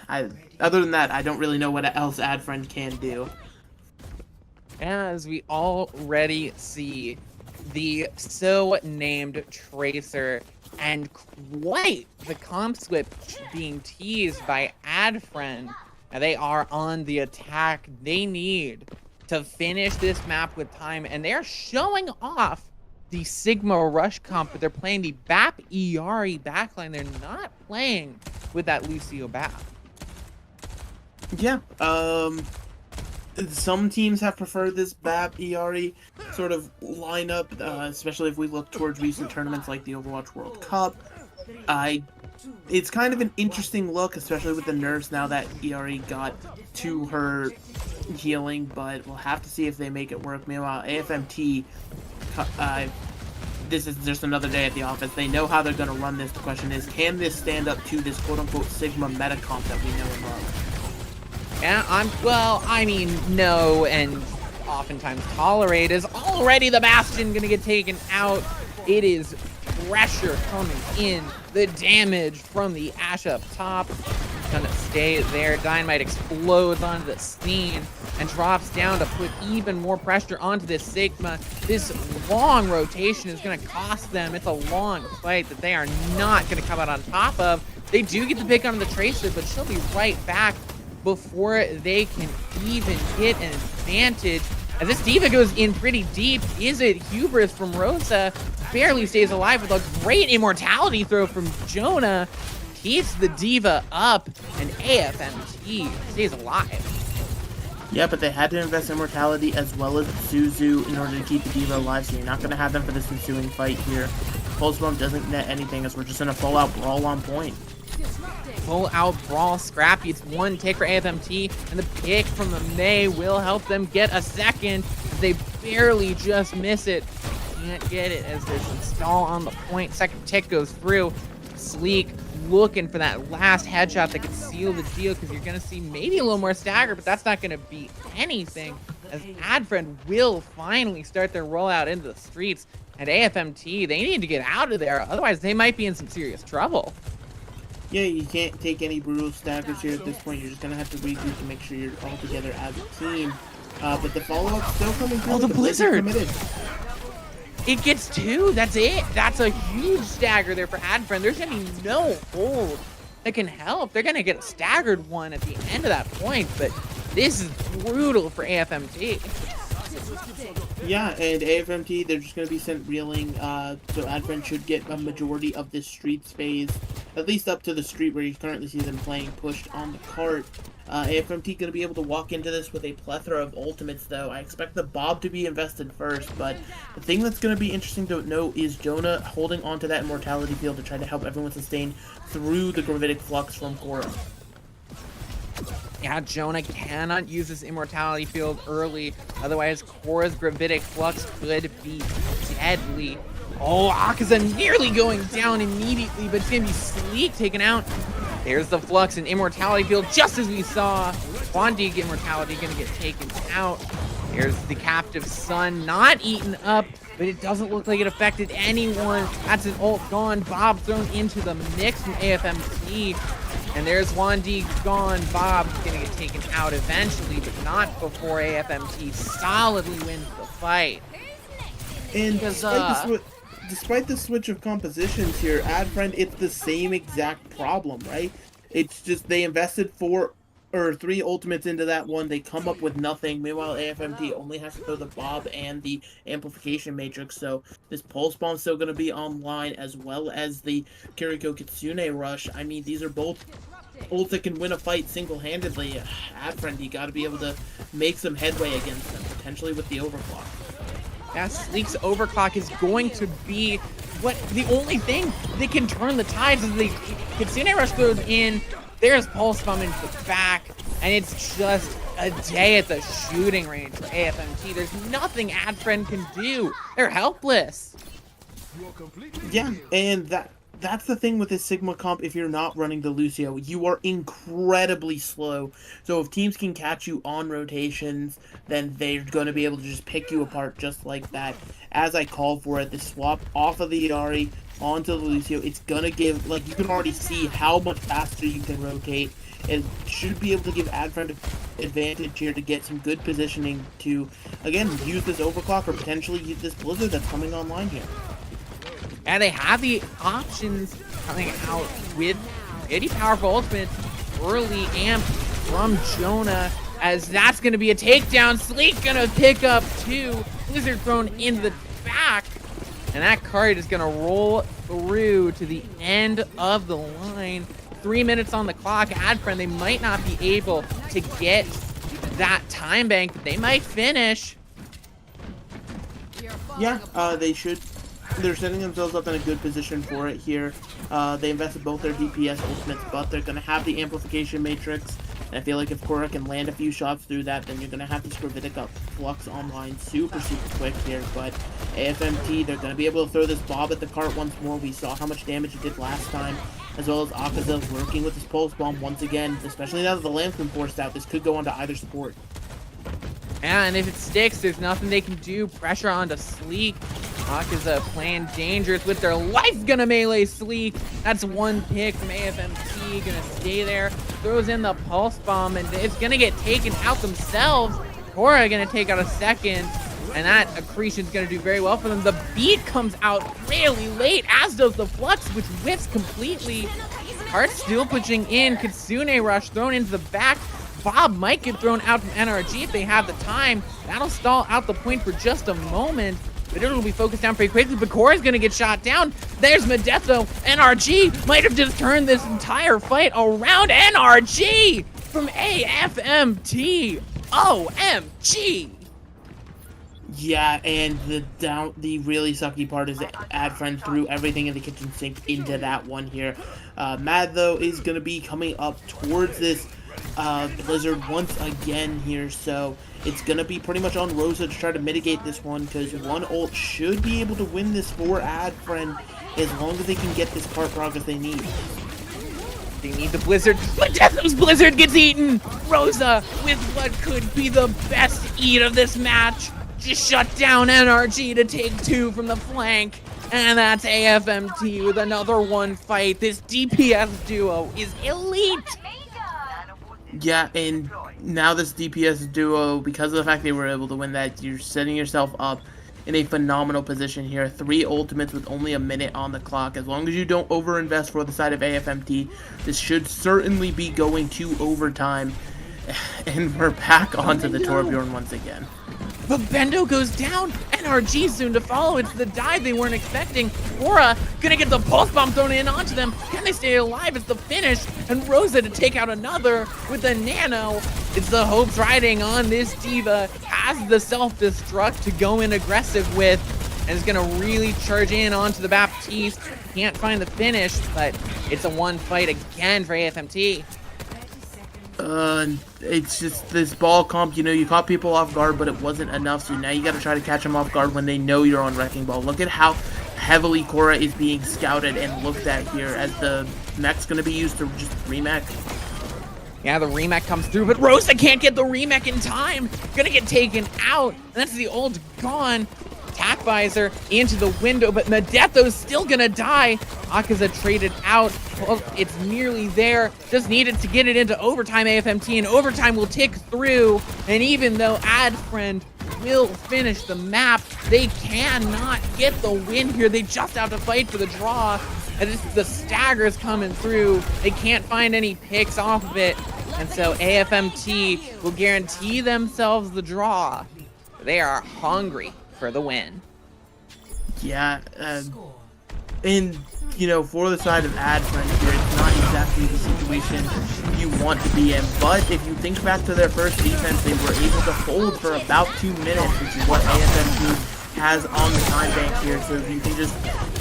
Other than that, I don't really know what else Addfriend can do. As we already see, the so-named Tracer and quite the comp switch being teased by Addfriend. Now they are on the attack. They need to finish this map with time, and they're showing off the Sigma Rush comp, but they're playing the BAP Iari backline. They're not playing with that Lucio BAP. Yeah, some teams have preferred this BAP Iari sort of lineup, especially if we look towards recent tournaments like the Overwatch World Cup. It's kind of an interesting look, especially with the nerfs now that Iari got to her healing, but we'll have to see if they make it work. Meanwhile, AFMT, this is just another day at the office. They know how they're going to run this. The question is, can this stand up to this quote-unquote Sigma meta comp that we know and love? Yeah, I mean, no, and oftentimes tolerate is already the Bastion gonna get taken out. It is pressure coming in, the damage from the Ashe up top. Gonna stay there. Dynamite explodes onto the scene and drops down to put even more pressure onto this Sigma. This long rotation is gonna cost them. It's a long fight that they are not gonna come out on top of. They do get the pick on the Tracer, but she'll be right back before they can even get an advantage. As this D.Va goes in pretty deep, is it hubris from Rosa? Barely stays alive with a great immortality throw from Jonah. Keeps the D.Va up, and AFMT stays alive. Yeah, but they had to invest in immortality as well as Suzu in order to keep the D.Va alive, so you're not going to have them for this ensuing fight here. Pulse Bomb doesn't net anything as we're just in a full-out brawl on point. Full-out brawl, scrappy. It's one tick for AFMT, and the pick from the May will help them get a second. They barely just miss it. Can't get it as there's install on the point. Second tick goes through. Sleek looking for that last headshot that could seal the deal, because you're going to see maybe a little more stagger, but that's not going to be anything, as Addfriend will finally start their rollout into the streets. And AFMT, they need to get out of there, otherwise they might be in some serious trouble. Yeah, you can't take any brutal staggers here at this point. You're just going to have to regroup to make sure you're all together as a team. But the follow-up's still coming through. Oh, the Blizzard! Committed. It gets two. That's it. That's a huge stagger there for Addfriend. There's going to be no hold that can help. They're going to get a staggered one at the end of that point, but this is brutal for AFMT. Yeah, and AFMT, they're just going to be sent reeling, so Addfriend should get a majority of this streets phase, at least up to the street where you currently see them playing pushed on the cart. AFMT going to be able to walk into this with a plethora of ultimates, though. I expect the Bob to be invested first, but the thing that's going to be interesting to note is Jonah holding onto that immortality field to try to help everyone sustain through the gravitic flux from Korra. Yeah, Jonah cannot use this immortality field early, otherwise Korra's gravitic flux could be deadly. Oh, Akaza nearly going down immediately, but it's going to be Sleek taken out. There's the flux and immortality field, just as we saw. Quandig immortality going to get taken out. There's the captive sun, not eaten up, but it doesn't look like it affected anyone. That's an ult gone. Bob thrown into the mix from AFMT. And there's Wandi gone. Bob's going to get taken out eventually, but not before AFMT solidly wins the fight. And Because, despite the switch of compositions here, Addfriend, it's the same exact problem, right? It's just they invested 4 or 3 ultimates into that one. They come up with nothing. Meanwhile, AFMT only has to throw the Bob and the amplification matrix. So this Pulse Bomb's still going to be online, as well as the Kiriko Kitsune Rush. I mean, these are both ults that can win a fight single-handedly. Addfriend, you got to be able to make some headway against them, potentially with the overclock. Yeah, Sleek's overclock is going to be the only thing that can turn the tides. As the Kitsune Rush goes in, there's Pulse Bomb into the back, and it's just a day at the shooting range for AFMT. There's nothing Addfriend can do. They're helpless. Yeah, and that's the thing with this Sigma comp. If you're not running the Lucio, you are incredibly slow. So if teams can catch you on rotations, then they're going to be able to just pick you apart just like that. As I called for it, the swap off of the Yari onto the Lucio, it's going to give, like, you can already see how much faster you can rotate. It should be able to give Addfriend advantage here to get some good positioning to, again, use this overclock or potentially use this Blizzard that's coming online here. And they have the options coming out with pretty powerful ultimates early amp from Jonah, as that's going to be a takedown. Sleek going to pick up 2. Blizzard thrown in the back. And that card is going to roll through to the end of the line. 3 minutes on the clock. Addfriend, they might not be able to get that time bank, but they might finish. Yeah, they should. They're setting themselves up in a good position for it here. They invested both their DPS ultimates, but they're going to have the amplification matrix. And I feel like if Korra can land a few shots through that, then you're going to have this Gravitica Flux online super quick here. But AFMT, they're going to be able to throw this Bob at the cart once more. We saw how much damage it did last time, as well as Akaza working with his Pulse Bomb once again. Especially now that the lamp's been forced out, this could go onto either support. And if it sticks, there's nothing they can do. Pressure onto Sleek. Akaza playing dangerous with their life. Gonna melee Sleek. That's one pick from AFMT. Gonna stay there. Throws in the Pulse Bomb, and it's gonna get taken out themselves. Korra gonna take out a second, and that accretion's gonna do very well for them. The beat comes out really late, as does the Flux, which whiffs completely. Heart still pushing in. Kitsune Rush thrown into the back. Bob might get thrown out from NRG if they have the time. That'll stall out the point for just a moment, but it'll be focused down pretty quickly. But Korra's gonna get shot down. There's Medetho. NRG might have just turned this entire fight around. NRG from AFMT. OMG. Yeah, and the really sucky part is that Addfriend threw everything in the kitchen sink into that one here. Mad, though, is going to be coming up towards this Blizzard once again here, so it's going to be pretty much on Rosa to try to mitigate this one, because one ult should be able to win this for Addfriend as long as they can get this part progress they need. They need the Blizzard, but Death's Blizzard gets eaten! Rosa with what could be the best eat of this match. Just shut down NRG to take 2 from the flank. And that's AFMT with another one fight. This DPS duo is elite. Yeah, and now this DPS duo, because of the fact they were able to win that, you're setting yourself up in a phenomenal position here. 3 ultimates with only a minute on the clock. As long as you don't overinvest for the side of AFMT, this should certainly be going to overtime. And we're back onto the Torbjorn once again. But Bendo goes down. NRG soon to follow. It's the dive they weren't expecting. Korra gonna get the Pulse Bomb thrown in onto them. Can they stay alive? It's the finish. And Rosa to take out another with the Nano. It's the hopes riding on this Diva. Has the self-destruct to go in aggressive with. And is gonna really charge in onto the Baptiste. Can't find the finish, but it's a one fight again for AFMT. It's just this ball comp, you know, you caught people off guard, but it wasn't enough, so now you gotta try to catch them off guard when they know you're on Wrecking Ball. Look at how heavily Korra is being scouted and looked at here, as the mech's gonna be used to just remech. Yeah, the remech comes through, but Rosa can't get the remech in time. Gonna get taken out, and that's the ult gone. Attack visor into the window, but Medetho's still gonna die. Akaza traded out. Well, it's nearly there. Just needed to get it into overtime, AFMT, and overtime will tick through. And even though Addfriend will finish the map, they cannot get the win here. They just have to fight for the draw. And the stagger's coming through. They can't find any picks off of it. And so AFMT will guarantee themselves the draw. They are hungry for the win. Yeah, and you know, for the side of Addfriend here, it's not exactly the situation you want to be in, but if you think back to their first defense, they were able to hold for about 2 minutes, which is what AFMT has on the time bank here. So if you can just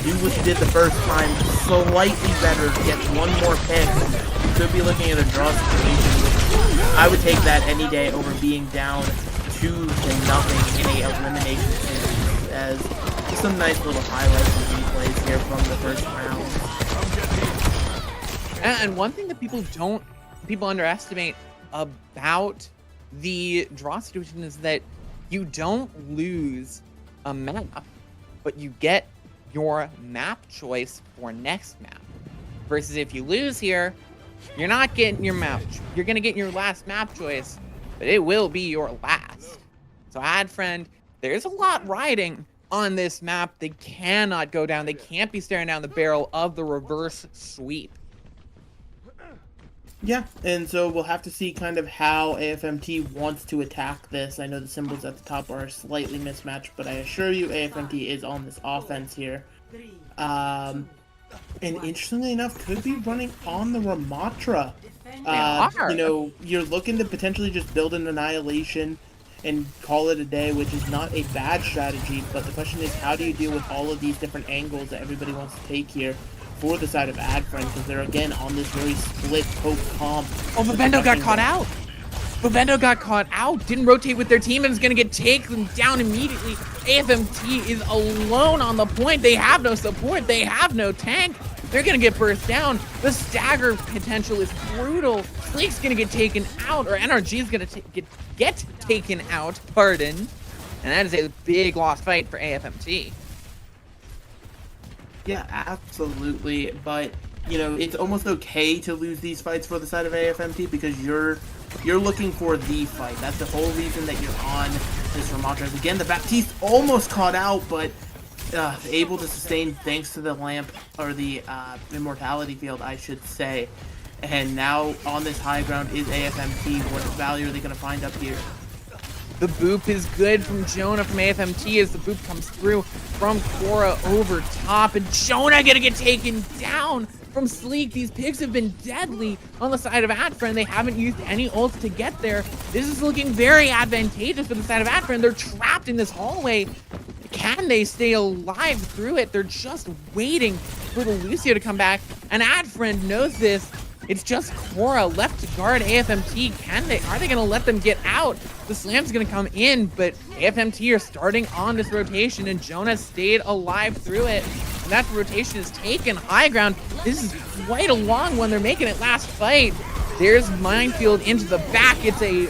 do what you did the first time, slightly better, get one more pick, you could be looking at a draw situation, which I would take that any day over being down 2-0 in a elimination series, as just some nice little highlights and replays here from the first round. And one thing that people underestimate about the draw situation is that you don't lose a map, but you get your map choice for next map. Versus if you lose here, you're not getting your map. You're gonna get your last map choice, but it will be your last. So Addfriend, there's a lot riding on this map. They cannot go down. They can't be staring down the barrel of the reverse sweep. Yeah, and so we'll have to see kind of how AFMT wants to attack this. I know the symbols at the top are slightly mismatched, but I assure you AFMT is on this offense here. And interestingly enough, could be running on the Ramatra. You know, you're looking to potentially just build an Annihilation and call it a day, which is not a bad strategy, but the question is, how do you deal with all of these different angles that everybody wants to take here for the side of Addfriend, because they're again on this very split poke comp. Oh, Vivendo got caught out. Vivendo got caught out, didn't rotate with their team, and is going to get taken down immediately. AFMT is alone on the point. They have no support. They have no tank. They're going to get burst down. The stagger potential is brutal. Sleek's going to get taken out, or NRG is going to get taken out, pardon. And that is a big lost fight for AFMT. Yeah, absolutely. But, you know, it's almost okay to lose these fights for the side of AFMT because you're looking for the fight. That's the whole reason that you're on this Ramatra. Again, the Baptiste almost caught out, but able to sustain thanks to the lamp, or the immortality field, I should say. And now on this high ground is AFMT. What value are they going to find up here? The boop is good from Jonah from AFMT as the boop comes through from Cora over top. And Jonah gonna get taken down from Sleek. These pigs have been deadly on the side of Addfriend. They haven't used any ults to get there. This is looking very advantageous for the side of Addfriend. They're trapped in this hallway. Can they stay alive through it? They're just waiting for the Lucio to come back. And Addfriend knows this. It's just Cora left to guard AFMT. Are they gonna let them get out? The slam's gonna come in, but AFMT are starting on this rotation, and Jonah stayed alive through it. And that rotation is taken high ground. This is quite a long one. They're making it last fight. There's Minefield into the back. It's a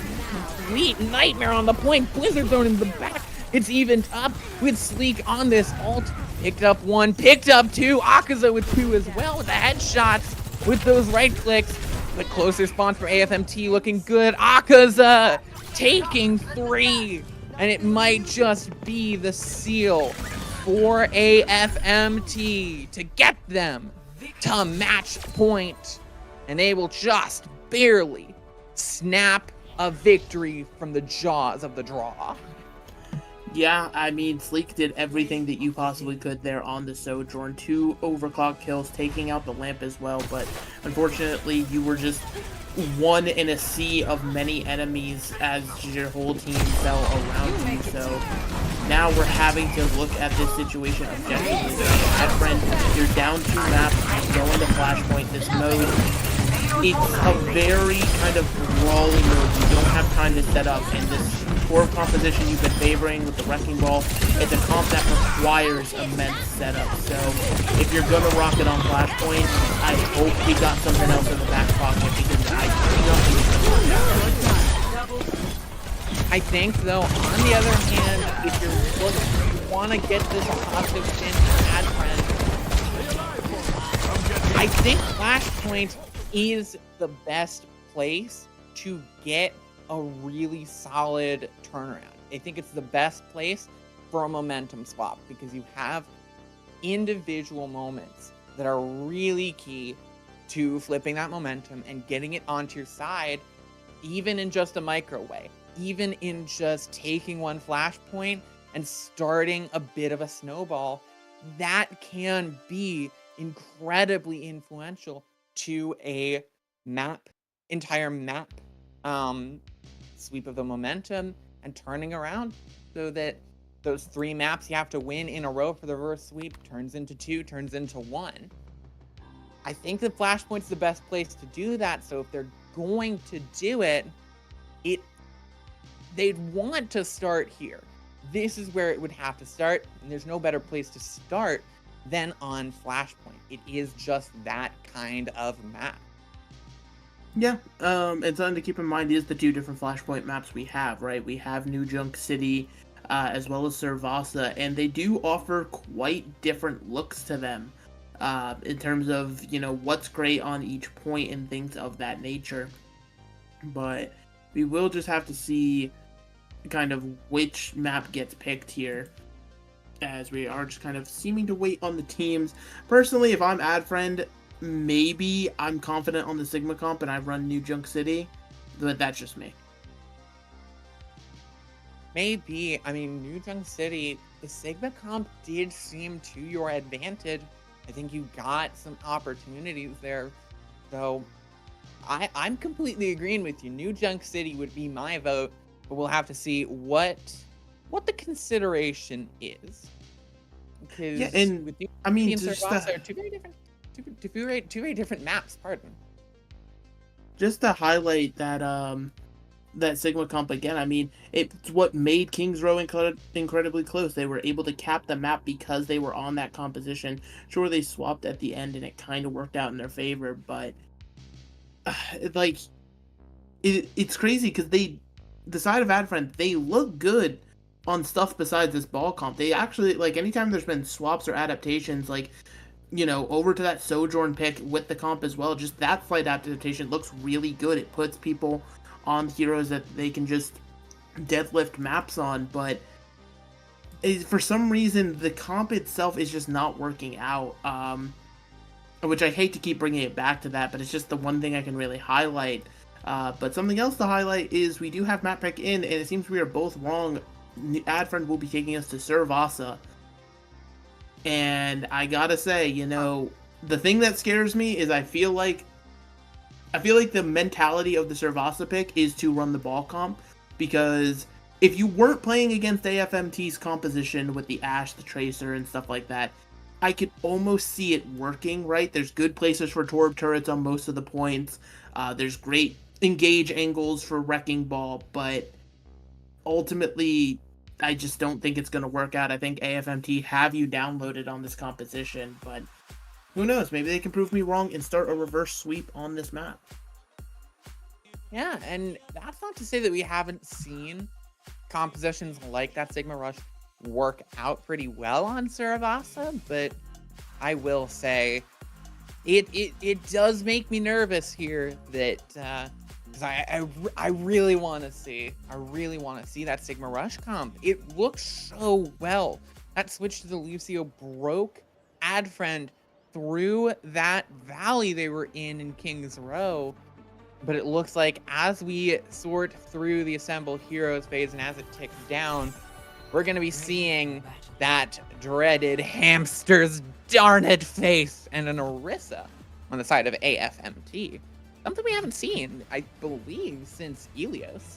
complete nightmare on the point. Blizzard thrown in the back. It's evened up with Sleek on this ult. Picked up one, picked up two. Akaza with two as well with the headshots. With those right clicks, but closer spawns for AFMT looking good. Akaza taking 3, and it might just be the seal for AFMT to get them to match point, and they will just barely snap a victory from the jaws of the draw. Yeah, I mean, Sleek did everything that you possibly could there on the Sojourn. 2 overclock kills, taking out the lamp as well, but unfortunately you were just one in a sea of many enemies as your whole team fell around you. So now we're having to look at this situation objectively. Addfriend, you're down 2 maps, you go into Flashpoint. This mode, it's a very kind of brawly mode. You don't have time to set up, and this core composition you've been favoring with the Wrecking Ball, it's a comp that requires immense setup. So if you're gonna rock it on Flashpoint, I hope we got something else in the back pocket, because I think though, on the other hand, if you want to get this positive spin to Addfriend, I think Flashpoint is the best place to get a really solid turnaround. I think it's the best place for a momentum swap, because you have individual moments that are really key to flipping that momentum and getting it onto your side, even in just a micro way, even in just taking one flashpoint and starting a bit of a snowball. That can be incredibly influential to a entire map sweep of the momentum, and turning around so that those 3 maps you have to win in a row for the reverse sweep turns into 2, turns into 1. I think that Flashpoint's the best place to do that. So if they're going to do it, they'd want to start here. This is where it would have to start, and there's no better place to start than on Flashpoint. It is just that kind of map. Yeah, and something to keep in mind is the two different Flashpoint maps we have, right? We have New Junk City, as well as Servasa, and they do offer quite different looks to them, in terms of, you know, what's great on each point and things of that nature. But we will just have to see kind of which map gets picked here, as we are just kind of seeming to wait on the teams. Personally, if I'm Addfriend, maybe I'm confident on the Sigma comp and I run New Junk City, but that's just me. Maybe. I mean, New Junk City, the Sigma comp did seem to your advantage. I think you got some opportunities there. So I'm completely agreeing with you. New Junk City would be my vote, but we'll have to see what the consideration is. Because Yeah, and with New I mean, and just Servasa are two very different maps, pardon. just to highlight that that Sigma comp again, I mean, it's what made Kings Row incredibly close. They were able to cap the map because they were on that composition. Sure, they swapped at the end and it kind of worked out in their favor, but it's crazy because the side of Addfriend, they look good on stuff besides this ball comp. They actually, like, anytime there's been swaps or adaptations, like, you know, over to that Sojourn pick with the comp as well, just that flight adaptation looks really good. It puts people on heroes that they can just deadlift maps on, but for some reason the comp itself is just not working out, which I hate to keep bringing it back to that, but it's just the one thing I can really highlight. But something else to highlight is we do have map pick in, and it seems we are both wrong. Addfriend will be taking us to Servasa, and I gotta say, you know, the thing that scares me is I feel like the mentality of the Servasa pick is to run the ball comp, because if you weren't playing against AFMT's composition with the Ashe, the Tracer, and stuff like that, I could almost see it working, right? There's good places for Torb turrets on most of the points. There's great engage angles for Wrecking Ball, but ultimately, I just don't think it's going to work out. I think AFMT have you downloaded on this composition, but who knows? Maybe they can prove me wrong and start a reverse sweep on this map. Yeah, and that's not to say that we haven't seen compositions like that Sigma Rush work out pretty well on Servasa, but I will say it does make me nervous here that because I really want to see that Sigma Rush comp. It looks so well. That switch to the Lucio broke Addfriend through that valley they were in King's Row. But it looks like as we sort through the Assemble Heroes phase and as it ticks down, we're going to be seeing that dreaded hamster's darned face and an Orisa on the side of AFMT. Something we haven't seen, I believe, since Ilios.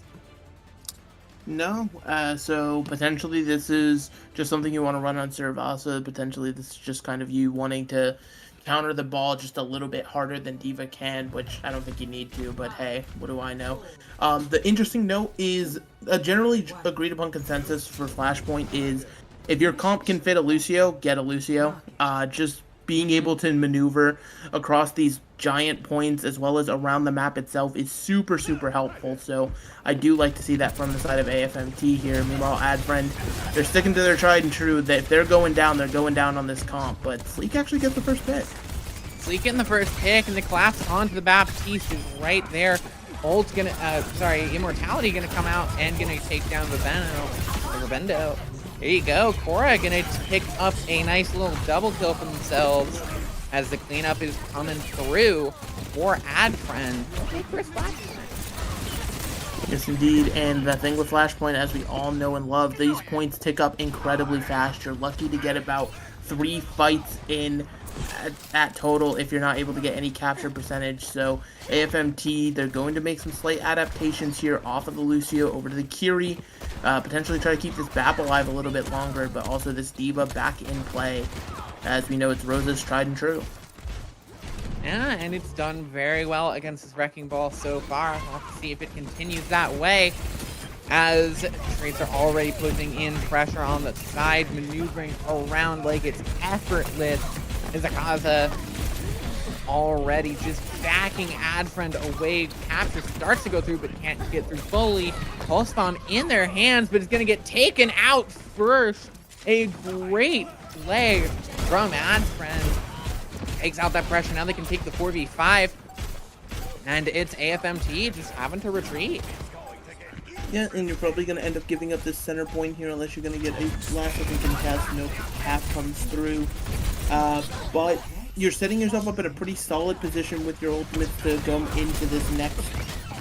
No, so potentially this is just something you want to run on Servasa. Potentially this is just kind of you wanting to counter the ball just a little bit harder than D.Va can, which I don't think you need to, but hey, what do I know? The interesting note is a generally agreed upon consensus for Flashpoint is if your comp can fit a Lucio, get a Lucio. Just being able to maneuver across these giant points as well as around the map itself is super, super helpful. So I do like to see that from the side of AFMT here. Meanwhile, Addfriend, they're sticking to their tried and true that if they're going down on this comp. But Sleek actually gets the first pick. Sleek getting the first pick, and the collapse onto the Baptiste is right there. Ult's gonna, Immortality gonna come out and gonna take down Vivendo. There you go. Cora gonna pick up a nice little double kill for themselves as the cleanup is coming through for Addfriend. First Flashpoint. Yes, indeed. And the thing with Flashpoint, as we all know and love, these points tick up incredibly fast. You're lucky to get about 3 fights in at total if you're not able to get any capture percentage. So AFMT, they're going to make some slight adaptations here off of the Lucio over to the Kiri, potentially try to keep this BAP alive a little bit longer, but also this D.Va back in play. As we know, it's Rosa's tried and true. Yeah, and it's done very well against this Wrecking Ball so far. We'll have to see if it continues that way. as Tracer already putting in pressure on the side, maneuvering around like it's effortless. As Akaza already just backing Addfriend away. Capture starts to go through, but can't get through fully. Pulse Bomb in their hands, but it's going to get taken out first. A great play from Addfriend. Takes out that pressure. Now they can take the 4v5. And it's AFMT just having to retreat. Yeah, and you're probably going to end up giving up this center point here unless you're going to get a last second contest. No cap comes through. But you're setting yourself up in a pretty solid position with your ultimates to go into this next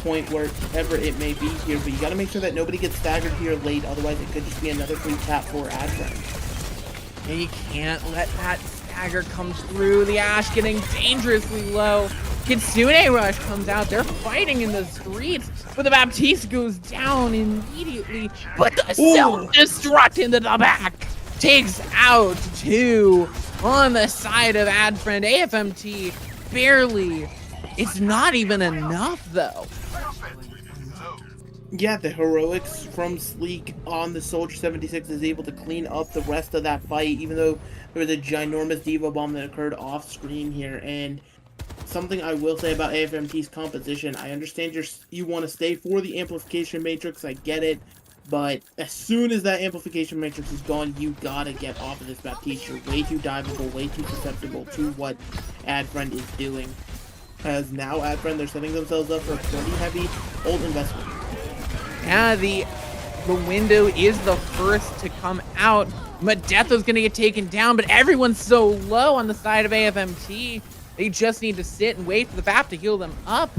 point, wherever it may be here. But you got to make sure that nobody gets staggered here late. Otherwise, it could just be another free tap for Addfriend. You can't let that stagger come through. The Ashe getting dangerously low. Kitsune Rush comes out. They're fighting in the streets, but the Baptiste goes down immediately. But the self-destruct into the back takes out 2 on the side of Addfriend. AFMT barely. It's not even enough, though. Yeah, the heroics from Sleek on the Soldier 76 is able to clean up the rest of that fight, even though there was a ginormous Diva Bomb that occurred off screen here. And something I will say about AFMT's composition, I understand you want to stay for the amplification matrix, I get it, but as soon as that amplification matrix is gone, you gotta get off of this Baptiste. You're way too diveable, way too susceptible to what Addfriend is doing. As now Addfriend, they're setting themselves up for a pretty heavy ult investment. Yeah, the window is the first to come out. Madetho's gonna get taken down, but everyone's so low on the side of AFMT. They just need to sit and wait for the BAP to heal them up.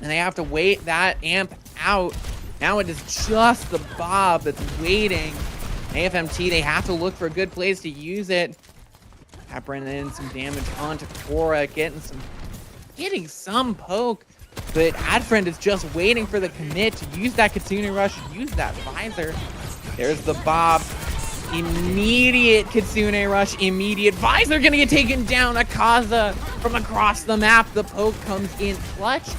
And they have to wait that amp out. Now it is just the Bob that's waiting. AFMT, they have to look for a good place to use it. Bringing in some damage onto Cora, getting some poke. But Addfriend is just waiting for the commit to use that Kitsune Rush, use that visor. There's the Bob. Immediate Kitsune Rush, immediate visor gonna get taken down. Akaza from across the map. The poke comes in clutch.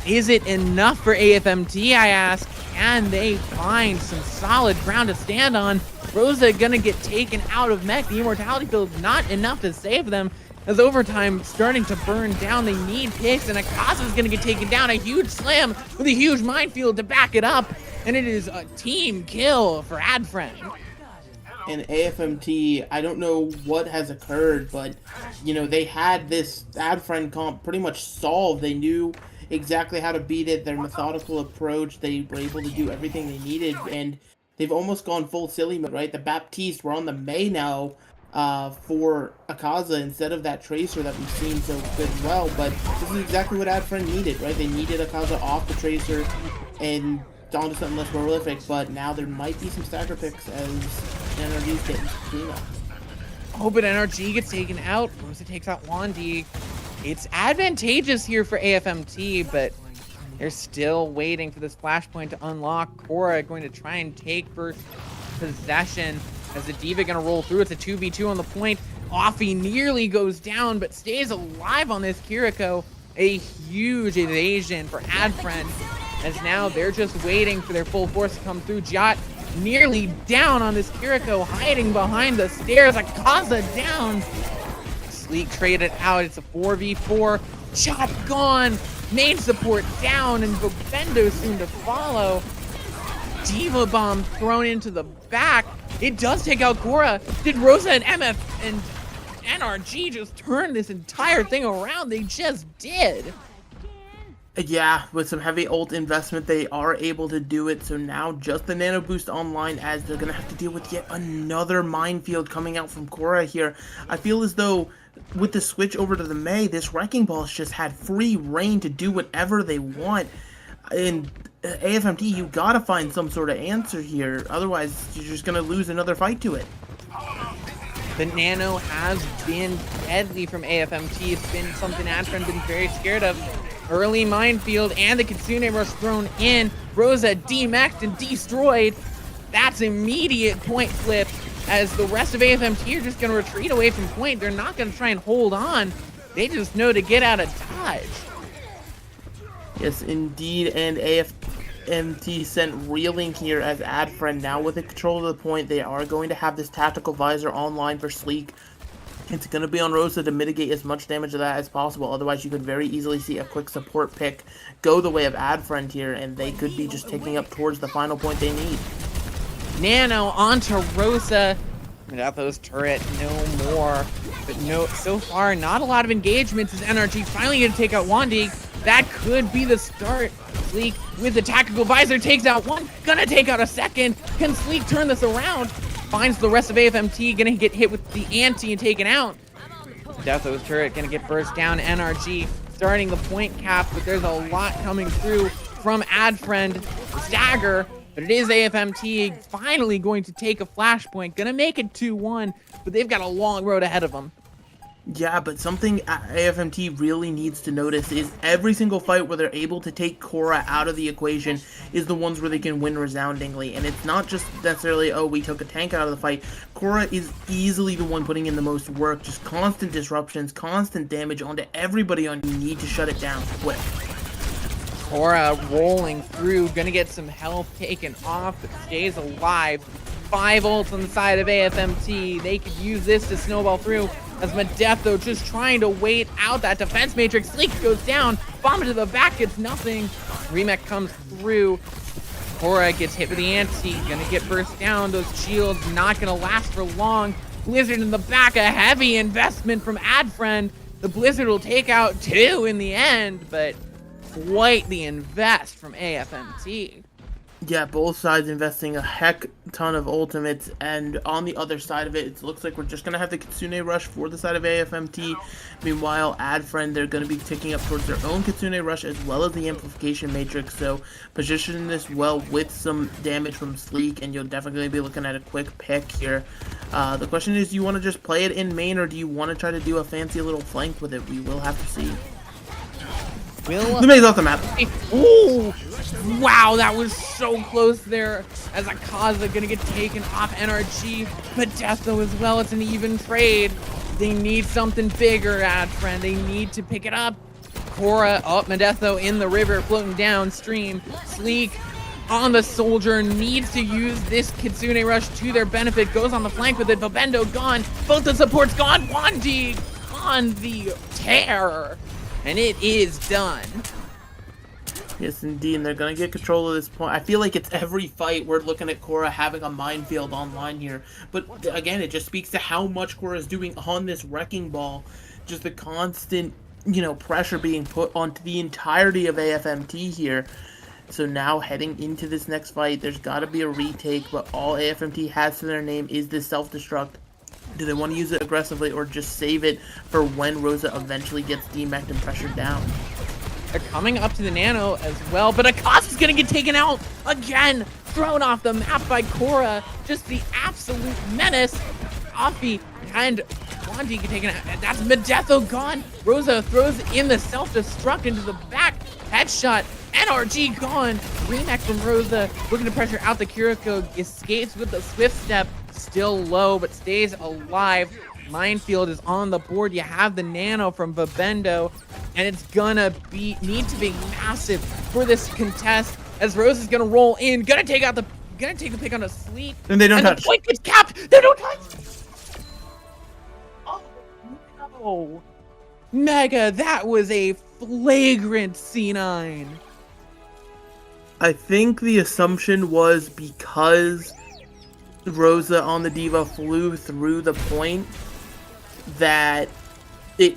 Is it enough for AFMT, I ask? Can they find some solid ground to stand on? Rosa gonna get taken out of mech. The immortality build not enough to save them. As overtime starting to burn down, they need picks, and Akaza's gonna get taken down. A huge slam with a huge minefield to back it up. And it is a team kill for Addfriend. And AFMT, I don't know what has occurred, but, you know, they had this Addfriend comp pretty much solved. They knew exactly how to beat it, their methodical approach, they were able to do everything they needed, and they've almost gone full silly mode, right? The Baptiste, we're on the May now for Akaza instead of that Tracer that we've seen so good and well, but this is exactly what Addfriend needed, right? They needed Akaza off the Tracer and onto something less prolific, but now there might be some stagger picks as NRG's getting cleanup. Oh, but NRG gets taken out. Rosa takes out Wandy. It's advantageous here for AFMT, but they're still waiting for this flashpoint to unlock. Cora going to try and take first possession as the Diva going to roll through. It's a 2v2 on the point. Offie nearly goes down, but stays alive on this Kiriko. A huge evasion for Addfriend, as now they're just waiting for their full force to come through. Jot nearly down on this Kiriko, hiding behind the stairs. Akaza down. Sleek traded out. It's a 4v4. Chop gone. Main support down, and Bobendo soon to follow. Diva Bomb thrown into the back. It does take out Cora. Did Rosa and MF and NRG just turn this entire thing around? They just did. Yeah, with some heavy ult investment, they are able to do it. So now just the Nano Boost online, as they're going to have to deal with yet another minefield coming out from Cora here. I feel as though with the switch over to the May, this Wrecking Ball has just had free reign to do whatever they want. And AFMT, you got to find some sort of answer here. Otherwise, you're just going to lose another fight to it. The Nano has been deadly from AFMT. It's been something Addfriend been very scared of. Early minefield and the Kitsune Rush thrown in. Rosa demexed and destroyed. That's immediate point flip, as the rest of AFMT are just going to retreat away from point. They're not going to try and hold on. They just know to get out of dodge. Yes, indeed, and AFMT sent reeling here as Addfriend. Now with the control of the point, they are going to have this tactical visor online for Sleek. It's going to be on Rosa to mitigate as much damage of that as possible. Otherwise, you could very easily see a quick support pick go the way of Addfriend here, and they could be just taking up towards the final point they need. Nano onto Rosa. Without those turret, no more. But no, so far, not a lot of engagements as NRG finally going to take out Wandig. That could be the start. Sleek with the tactical visor takes out one, gonna take out a second. Can Sleek turn this around? Finds the rest of AFMT, gonna get hit with the anti and taken out. Deatho's turret gonna get burst down. NRG starting the point cap, but there's a lot coming through from Addfriend. Stagger, but it is AFMT finally going to take a flashpoint. Gonna make it 2-1, but they've got a long road ahead of them. Yeah, but something AFMT really needs to notice is every single fight where they're able to take Korra out of the equation is the ones where they can win resoundingly. And it's not just necessarily, oh, we took a tank out of the fight. Korra is easily the one putting in the most work. Just constant disruptions, constant damage onto everybody on. You need to shut it down quick. Korra rolling through, gonna get some health taken off, but stays alive. 5 ults on the side of AFMT. They could use this to snowball through. As Medetho just trying to wait out that defense matrix. Sleek goes down. Bomb to the back gets nothing. Remake comes through. Korra gets hit with the anti. Gonna get burst down. Those shields not gonna last for long. Blizzard in the back. A heavy investment from Addfriend. The Blizzard will take out 2 in the end, but quite the invest from AFMT. Yeah, both sides investing a heck ton of ultimates, and on the other side of it, it looks like we're just going to have the Kitsune Rush for the side of AFMT. Meanwhile, Addfriend, they're going to be ticking up towards their own Kitsune Rush as well as the Amplification Matrix, so position this well with some damage from Sleek, and you'll definitely be looking at a quick pick here. The question is, do you want to just play it in main, or do you want to try to do a fancy little flank with it? We will have to see. The main's off the map. Ooh! Wow, that was so close there. As Akaza gonna get taken off NRG. Medetho as well. It's an even trade. They need something bigger, Addfriend. They need to pick it up. Korra, Medetho in the river, floating downstream. Sleek on the soldier, needs to use this Kitsune Rush to their benefit. Goes on the flank with it. Vabendo gone. Both the supports gone. Wandig on the tear. And it is done. Yes, indeed, and they're going to get control of this point. I feel like it's every fight we're looking at Korra having a minefield online here. But again, it just speaks to how much Korra is doing on this wrecking ball. Just the constant, pressure being put onto the entirety of AFMT here. So now heading into this next fight, there's got to be a retake, but all AFMT has to their name is this self-destruct. Do they want to use it aggressively or just save it for when Rosa eventually gets demeched and pressured down? They're coming up to the Nano as well, but Akaza's gonna get taken out again, thrown off the map by Korra. Just the absolute menace. Offie and Wandig get taken out. That's Medetho gone. Rosa throws in the self-destruct into the back. Headshot. NRG gone. Remake from Rosa, looking to pressure out the Kiriko. Escapes with the swift step. Still low, but stays alive. Minefield is on the board. You have the Nano from Vabendo, and it's gonna need to be massive for this contest as Rose is gonna roll in, gonna take the pick on a Sleek, and they don't touch. The point gets capped. They don't touch. Oh no, Mega! That was a flagrant C9. I think the assumption was because Rosa on the Diva flew through the point that it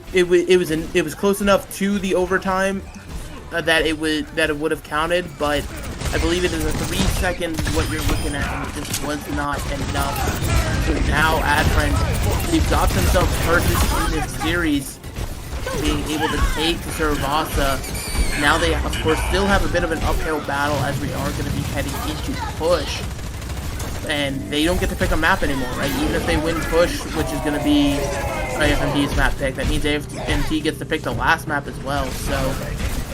was close enough to the overtime that it would have counted, but I believe it is a 3 seconds what you're looking at, and it just was not enough. So now Addfriend, they've got themselves purchased in this series, being able to take Servasa. Now they of course still have a bit of an uphill battle as we are going to be heading into push. And they don't get to pick a map anymore, right? Even if they win push, which is going to be AFMT's map pick, that means AFMT gets to pick the last map as well. So,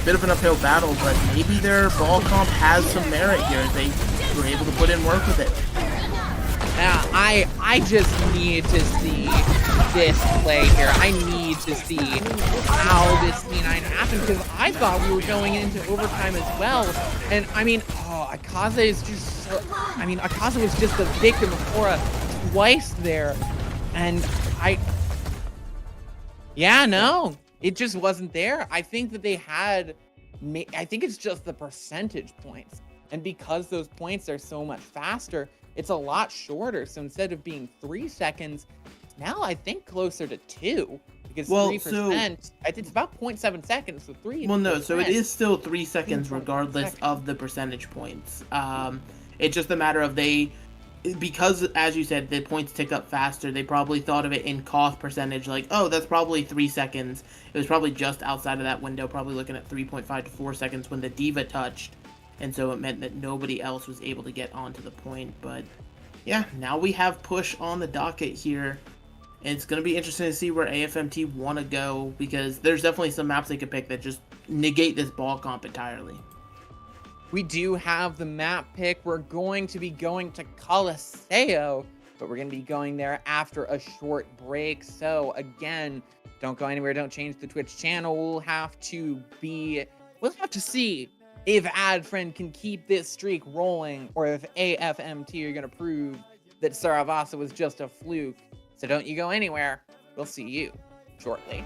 bit of an uphill battle, but maybe their ball comp has some merit here as they were able to put in work with it. Yeah, I just need to see this play here. I need excited to see how this scene happened because I thought we were going into overtime as well. And I mean, Akaza is just so, Akaza was just the victim of Korra twice there. And yeah, no, it just wasn't there. I think that they had, I think it's just the percentage points. And because those points are so much faster, it's a lot shorter. So instead of being 3 seconds, now I think closer to 2. Because 3%, it's about 0.7 seconds, so 3. Well, no, so it is still 3 seconds regardless of the percentage points. It's just a matter of because, as you said, the points tick up faster, they probably thought of it in cost percentage, like, oh, that's probably 3 seconds. It was probably just outside of that window, probably looking at 3.5 to 4 seconds when the Diva touched. And so it meant that nobody else was able to get onto the point. But yeah, now we have push on the docket here. And it's going to be interesting to see where AFMT want to go, because there's definitely some maps they could pick that just negate this ball comp entirely. We do have the map pick. We're going to be going to Colosseo, but we're going to be going there after a short break. So again, don't go anywhere. Don't change the Twitch channel. We'll have to see if Addfriend can keep this streak rolling, or if AFMT are going to prove that Saravasa was just a fluke. So don't you go anywhere. We'll see you shortly.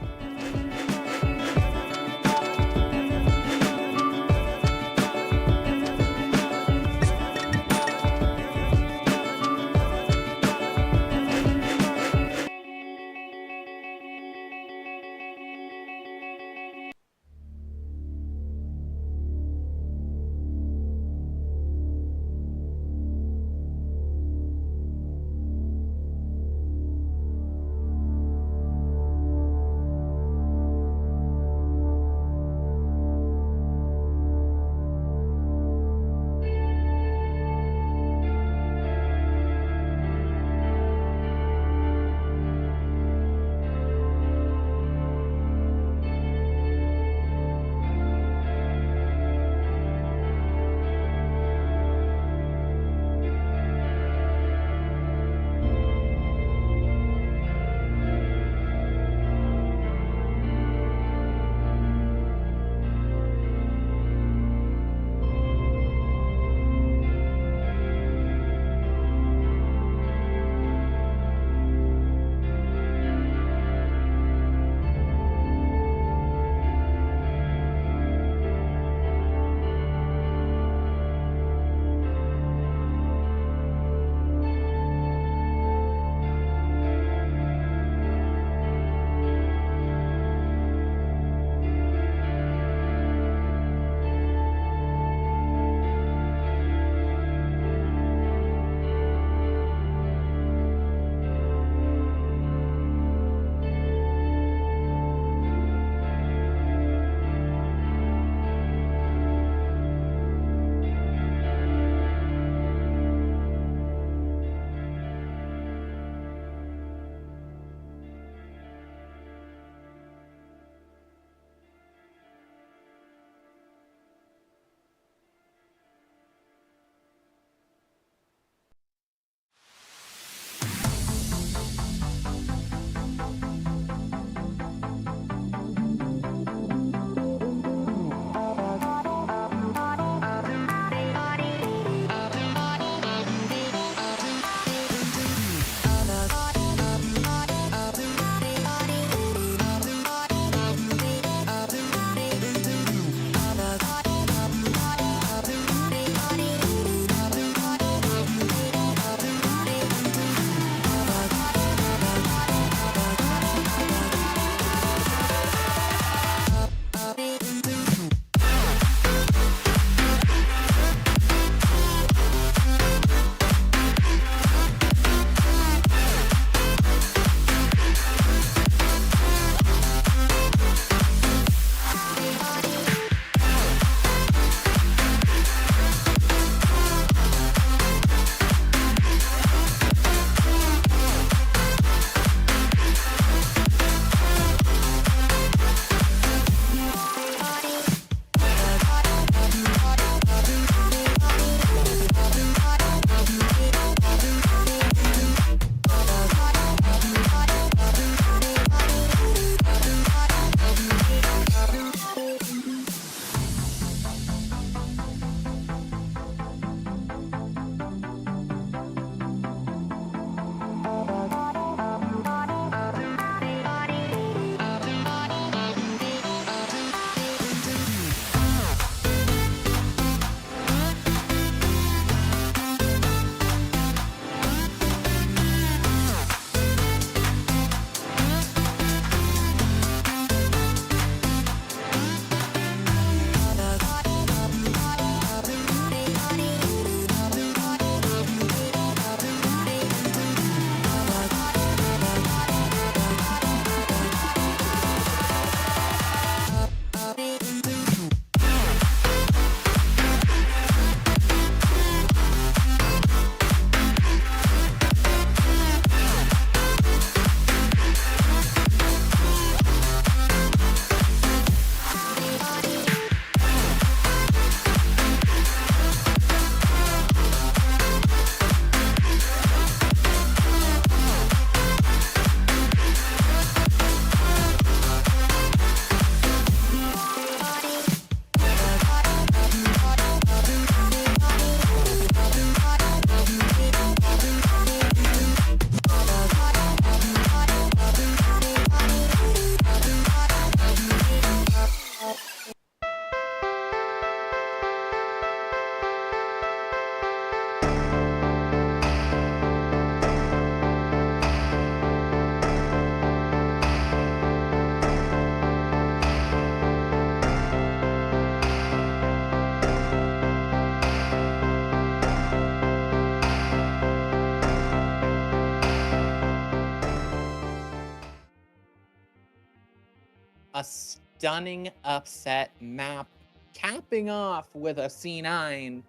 a stunning upset map, capping off with a C9,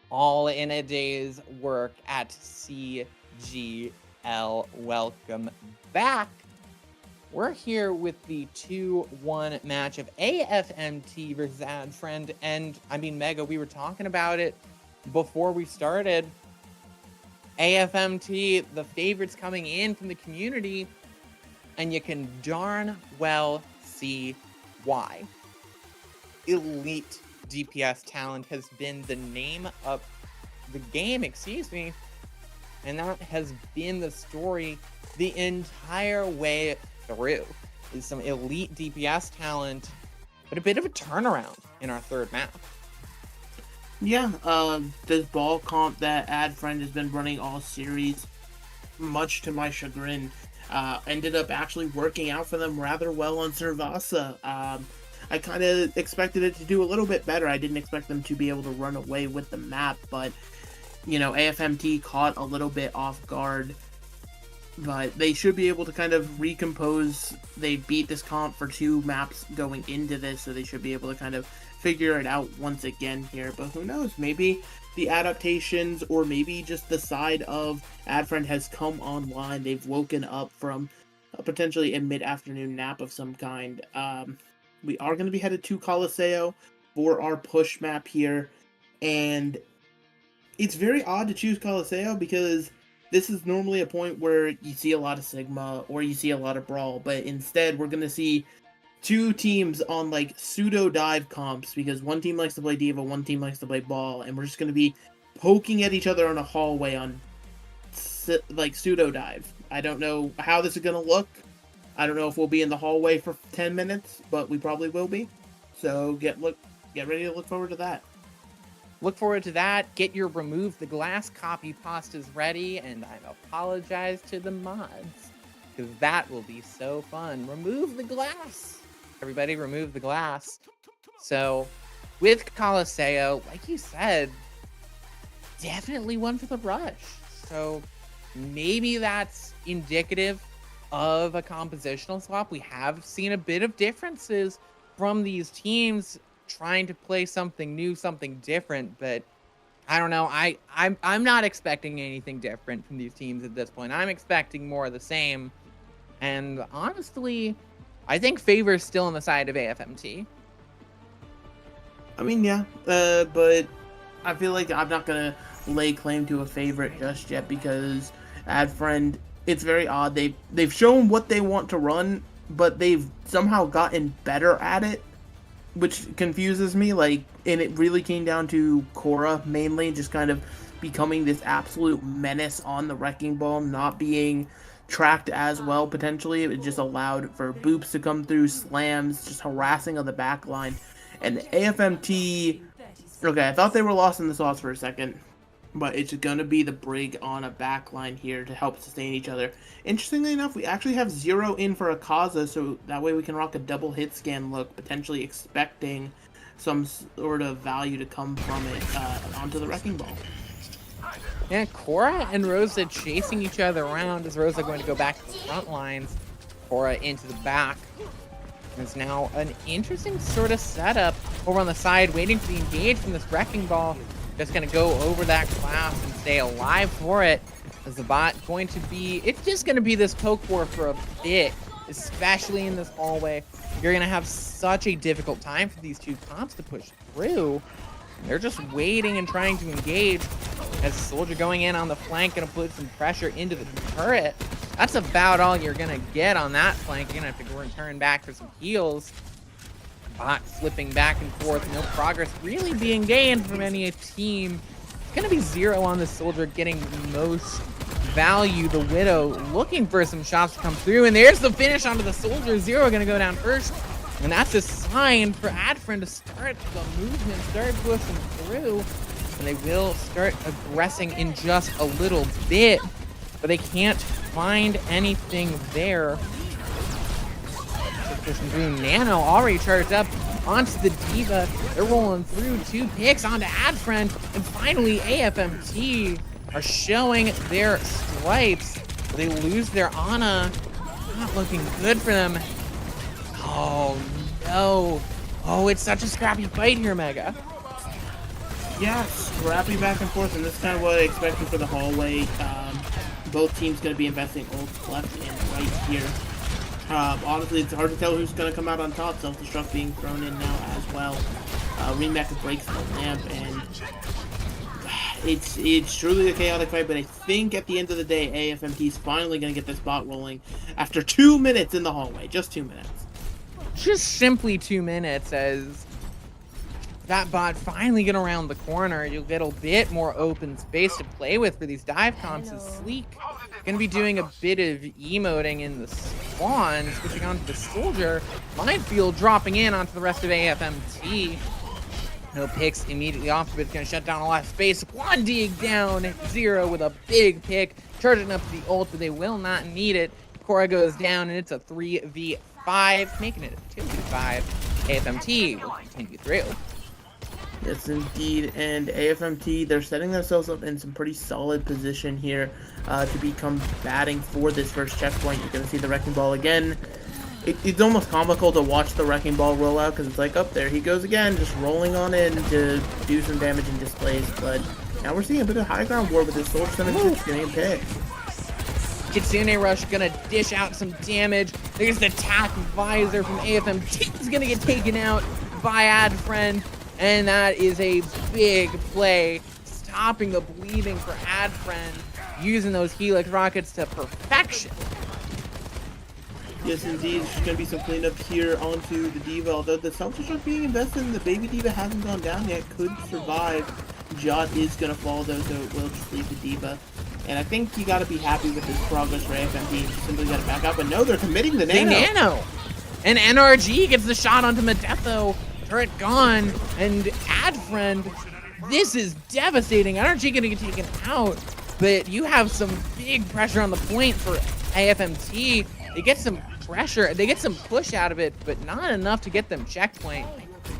all in a day's work at CGL. Welcome back. We're here with the 2-1 match of AFMT versus Addfriend, and I mean, Mega, we were talking about it before we started. AFMT, the favorites coming in from the community, and you can darn well see why. Elite DPS talent has been the name of the game, and that has been the story the entire way through. Is some elite DPS talent, but a bit of a turnaround in our third map. Yeah, this ball comp that Addfriend has been running all series, much to my chagrin, ended up actually working out for them rather well on Servasa. I kind of expected it to do a little bit better. I didn't expect them to be able to run away with the map, but, you know, AFMT caught a little bit off guard. But they should be able to kind of recompose. They beat this comp for 2 maps going into this, so they should be able to kind of figure it out once again here. But who knows? Maybe the adaptations, or maybe just the side of Addfriend has come online. They've woken up from potentially a mid-afternoon nap of some kind. We are going to be headed to Coliseo for our push map here. And it's very odd to choose Coliseo because this is normally a point where you see a lot of Sigma or you see a lot of Brawl, but instead we're going to see 2 teams on like pseudo dive comps because one team likes to play Diva, one team likes to play Ball, and we're just going to be poking at each other in a hallway on like pseudo dive. I don't know how this is going to look. I don't know if we'll be in the hallway for 10 minutes, but we probably will be. So get ready to look forward to that. Look forward to that. Get your Remove the Glass copy pastas ready, and I apologize to the mods, because that will be so fun. Remove the glass. Everybody remove the glass. So, with Coliseo, like you said, definitely one for the rush. So, maybe that's indicative of a compositional swap. We have seen a bit of differences from these teams trying to play something new, something different, but I don't know. I'm not expecting anything different from these teams at this point. I'm expecting more of the same, and honestly, I think favor is still on the side of AFMT. I mean, yeah, but I feel like I'm not gonna lay claim to a favorite just yet because Addfriend, it's very odd. They've shown what they want to run, but they've somehow gotten better at it, which confuses me. Like, and it really came down to Korra mainly just kind of becoming this absolute menace on the wrecking ball, not being tracked as well potentially. It just allowed for boops to come through, slams, just harassing on the back line. And the AFMT, okay, I thought they were lost in the sauce for a second, but it's gonna be the Brig on a back line here to help sustain each other. Interestingly enough, we actually have 0 in for Akaza, so that way we can rock a double hit scan look, potentially expecting some sort of value to come from it onto the wrecking ball. Yeah, Korra and Rosa chasing each other around as Rosa going to go back to the front lines, Korra into the back. It's now an interesting sort of setup over on the side, waiting for the engage from this wrecking ball. Just going to go over that glass and stay alive for it. As the bot going to be, it's just going to be this poke war for a bit, especially in this hallway. You're going to have such a difficult time for these 2 comps to push through. They're just waiting and trying to engage as the soldier going in on the flank, going to put some pressure into the turret. That's about all you're going to get on that flank. You're going to have to return back for some heals. Bot flipping back and forth. No progress really being gained from any team. It's going to be 0 on the soldier, getting the most value. The Widow looking for some shots to come through. And there's the finish onto the soldier. 0 going to go down first. And that's a sign for Addfriend to start the movement, start pushing through. And they will start aggressing in just a little bit. But they can't find anything there. Pushing through. Nano already charged up onto the Diva. They're rolling through 2 picks onto Addfriend. And finally, AFMT are showing their stripes. They lose their Ana. Not looking good for them. Oh, no. Oh, it's such a scrappy fight here, Mega. Yeah, scrappy back and forth, and this is kind of what I expected for the hallway. Both teams going to be investing ults left and right here. Honestly, it's hard to tell who's going to come out on top. Self-destruct being thrown in now as well. Remake breaks the lamp, and it's truly a chaotic fight, but I think at the end of the day, AFMT is finally going to get this bot rolling after 2 minutes in the hallway. Just 2 minutes. Just simply 2 minutes as that bot finally get around the corner. You'll get a bit more open space to play with for these dive comps. As Sleek gonna be doing a bit of emoting in the spawn, switching on to the soldier. Minefield dropping in onto the rest of AFMT. No picks immediately off, but it's gonna shut down a lot of space. One dig down, 0 with a big pick, charging up the ult, but they will not need it. Cora goes down, and it's a 3v5, making it a 2v5. AFMT will continue through. Yes, indeed, and AFMT, they're setting themselves up in some pretty solid position here to become batting for this first checkpoint. You're going to see the Wrecking Ball again. It's almost comical to watch the Wrecking Ball roll out because it's like, up there he goes again, just rolling on in to do some damage and displays. But now we're seeing a bit of high ground war with this Soldier Center getting picked. Kitsune Rush gonna dish out some damage. There's the attack visor from AFMT. He's gonna get taken out by Addfriend. And that is a big play, stopping the bleeding for Addfriend, using those Helix rockets to perfection. Yes, indeed. There's going to be some cleanup here onto the D.Va. Although the self-destruct being invested in the baby D.Va hasn't gone down yet, could survive. Jot is going to fall though, so it will just leave the D.Va. And I think you got to be happy with this progress for AFMT. You simply got to back up. But no, they're committing the Nano. The Nano! And NRG gets the shot onto Medetho. Turret gone, and Addfriend, this is devastating. NRG gonna get taken out, but you have some big pressure on the point for AFMT. They get some pressure, they get some push out of it, but not enough to get them checkpoint.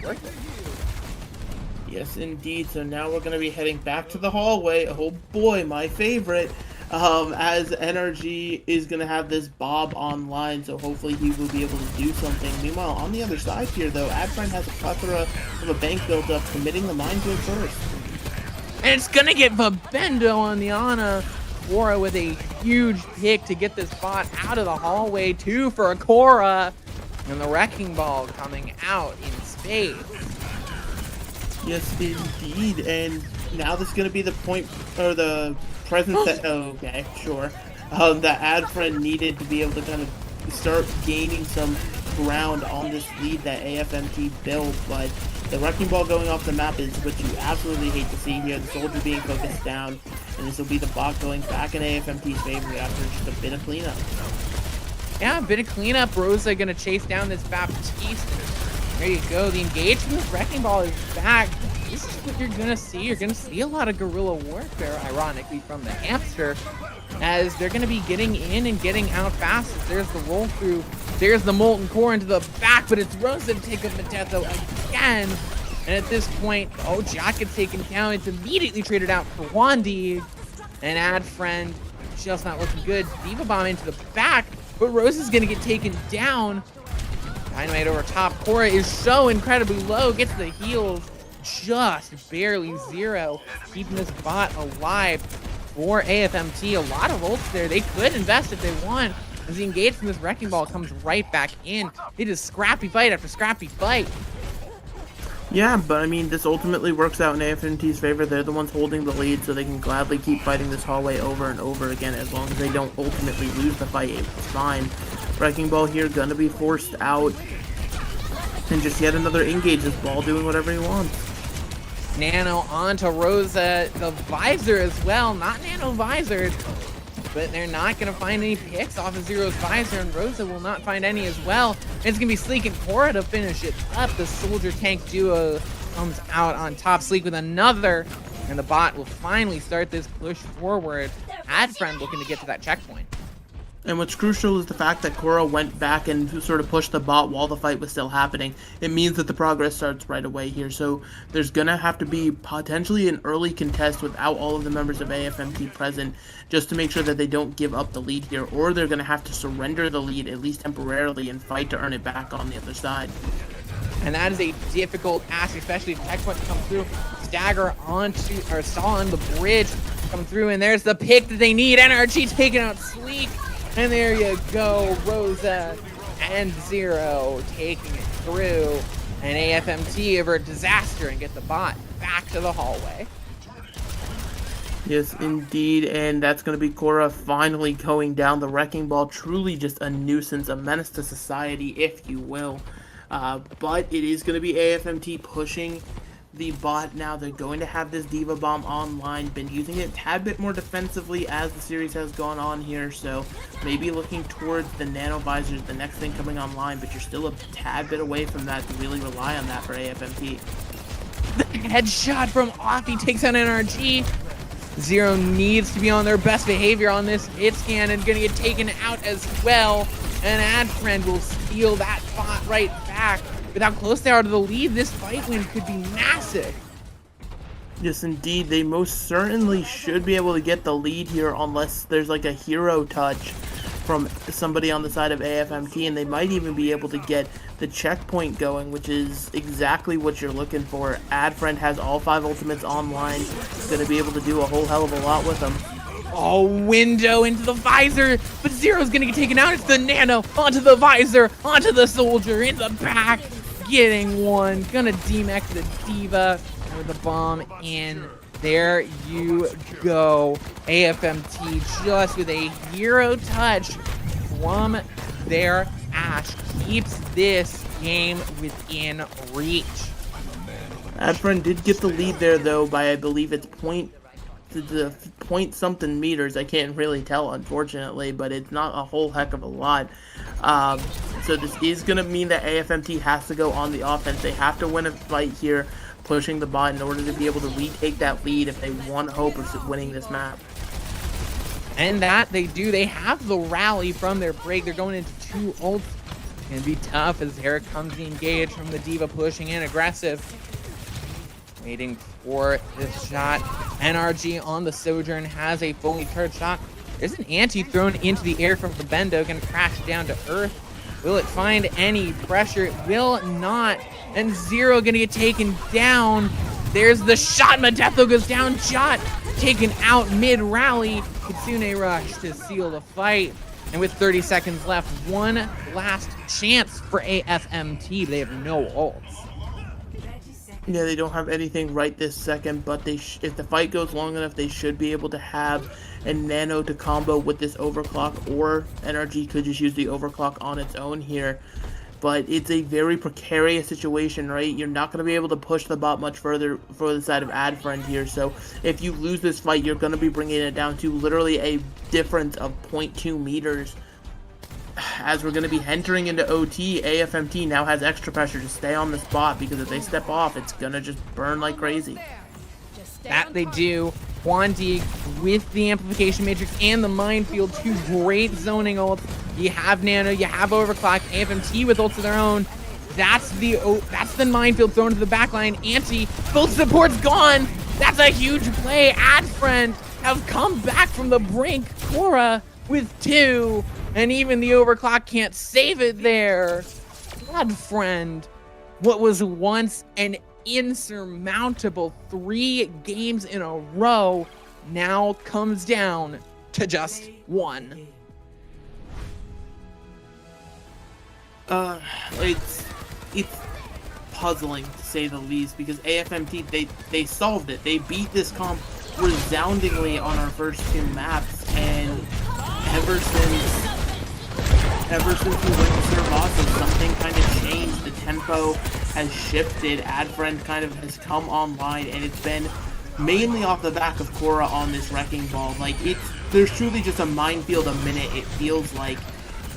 Worth it. Yes, indeed. So now we're gonna be heading back to the hallway. Oh boy, my favorite. As NRG is going to have this Bob online, so hopefully he will be able to do something. Meanwhile, on the other side here, though, Addfriend has a plethora of a bank built up, committing the minefield first. And it's going to get Vabendo on the Ana. Cora with a huge pick to get this bot out of the hallway, 2 for a Cora. And the Wrecking Ball coming out in space. Yes, indeed. And now this is going to be the point, or the presence that, okay, sure, that Addfriend needed to be able to kind of start gaining some ground on this lead that AFMT built, but the Wrecking Ball going off the map is what you absolutely hate to see here. The Soldier being focused down, and this will be the bot going back in AFMT's favor after just a bit of cleanup. Yeah, a bit of cleanup. Rosa gonna chase down this Baptiste. There you go. The engagement with Wrecking Ball is back. This is what you're gonna see. You're gonna see a lot of guerrilla warfare, ironically, from the hamster, as they're gonna be getting in and getting out fast. There's the roll through. There's the Molten Core into the back, but it's Rosa to take up Medetho again. And at this point, oh, Jack gets taken down. It's immediately traded out for Wandy. And Addfriend, just not looking good. D.Va Bomb into the back, but Rosa's gonna get taken down. Dynamite over top. Cora is so incredibly low, gets the heals. Just barely 0, keeping this bot alive for AFMT. A lot of ults there. They could invest if they want, as the engage from this Wrecking Ball comes right back in. It is scrappy fight after scrappy fight. Yeah, but I mean, this ultimately works out in AFMT's favor. They're the ones holding the lead, so they can gladly keep fighting this hallway over and over again as long as they don't ultimately lose the fight. It's fine. Wrecking Ball here gonna be forced out. And just yet another engage. This Ball doing whatever he wants. Nano onto Rosa, the visor as well, not Nano visored, but they're not going to find any picks off of Zero's visor, and Rosa will not find any as well. It's going to be Sleek and Cora to finish it up. The Soldier Tank duo comes out on top. Sleek with another, and the bot will finally start this push forward. Addfriend looking to get to that checkpoint. And what's crucial is the fact that Korra went back and sort of pushed the bot while the fight was still happening. It means that the progress starts right away here, so there's gonna have to be potentially an early contest without all of the members of AFMT present, just to make sure that they don't give up the lead here, or they're gonna have to surrender the lead, at least temporarily, and fight to earn it back on the other side. And that is a difficult ask, especially if checkpoint comes through. Stagger onto, or Saw on the bridge come through, and there's the pick that they need. NRG taking out Sleek. And there you go, Rosa and Zero taking it through. And AFMT avert disaster and get the bot back to the hallway. Yes, indeed, and that's going to be Korra finally going down. The Wrecking Ball, truly just a nuisance, a menace to society, if you will. But it is going to be AFMT pushing the bot now. They're going to have this Diva Bomb online, been using it a tad bit more defensively as the series has gone on here, so maybe looking towards the Nano Visors, the next thing coming online, but you're still a tad bit away from that to really rely on that for AFMT. The headshot from Offie takes out NRG. Zero needs to be on their best behavior on this hit scan and gonna get taken out as well. And Addfriend will steal that spot right back. With how close they are to the lead, this fight win could be massive. Yes, indeed. They most certainly should be able to get the lead here unless there's like a hero touch from somebody on the side of AFMT, and they might even be able to get the checkpoint going, which is exactly what you're looking for. Addfriend has all 5 ultimates online. He's going to be able to do a whole hell of a lot with them. Oh, window into the visor, but Zero's gonna get taken out. It's the Nano onto the visor, onto the soldier, in the back, getting one. Gonna demech the Diva with the bomb in. There you go. AFMT just with a hero touch from their Ash keeps this game within reach. Addfriend did get the lead there though by, I believe it's point something meters. I can't really tell, unfortunately, but it's not a whole heck of a lot. So this is going to mean that AFMT has to go on the offense. They have to win a fight here, pushing the bot in order to be able to retake that lead if they want hope of winning this map. And that they do. They have the rally from their break. They're going into 2 ults. It's going to be tough as here comes the engage from the Diva pushing in aggressive. Waiting for this shot. NRG on the Sojourn has a fully charged shot. There's an anti thrown into the air from the Bendo, gonna crash down to earth. Will it find any pressure? It will not. And Zero gonna get taken down. There's the shot. Madetho goes down. Shot taken out mid-rally. Kitsune rush to seal the fight. And with 30 seconds left, one last chance for AFMT. They have no ults. Yeah, they don't have anything right this second, but if the fight goes long enough, they should be able to have a Nano to combo with this overclock, or NRG could just use the overclock on its own here. But it's a very precarious situation, right? You're not going to be able to push the bot much further for the side of Addfriend here, so if you lose this fight, you're going to be bringing it down to literally a difference of 0.2 meters. As we're going to be entering into OT, AFMT now has extra pressure to stay on the spot, because if they step off, it's going to just burn like crazy. That they do. Quanti with the Amplification Matrix and the Minefield, 2 great zoning ults. You have Nano, you have Overclock, AFMT with ults of their own. That's the Minefield thrown to the backline. Anti, both supports gone. That's a huge play. Addfriend have come back from the brink. Korra with 2. And even the overclock can't save it there. Addfriend, what was once an insurmountable 3 games in a row, now comes down to just 1. It's puzzling to say the least, because AFMT, they solved it. They beat this comp resoundingly on our first 2 maps, and ever since we went to Cervasa, something kind of changed. The tempo has shifted. Addfriend kind of has come online, and it's been mainly off the back of Korra on this Wrecking Ball. Like, there's truly just a minefield a minute. It feels like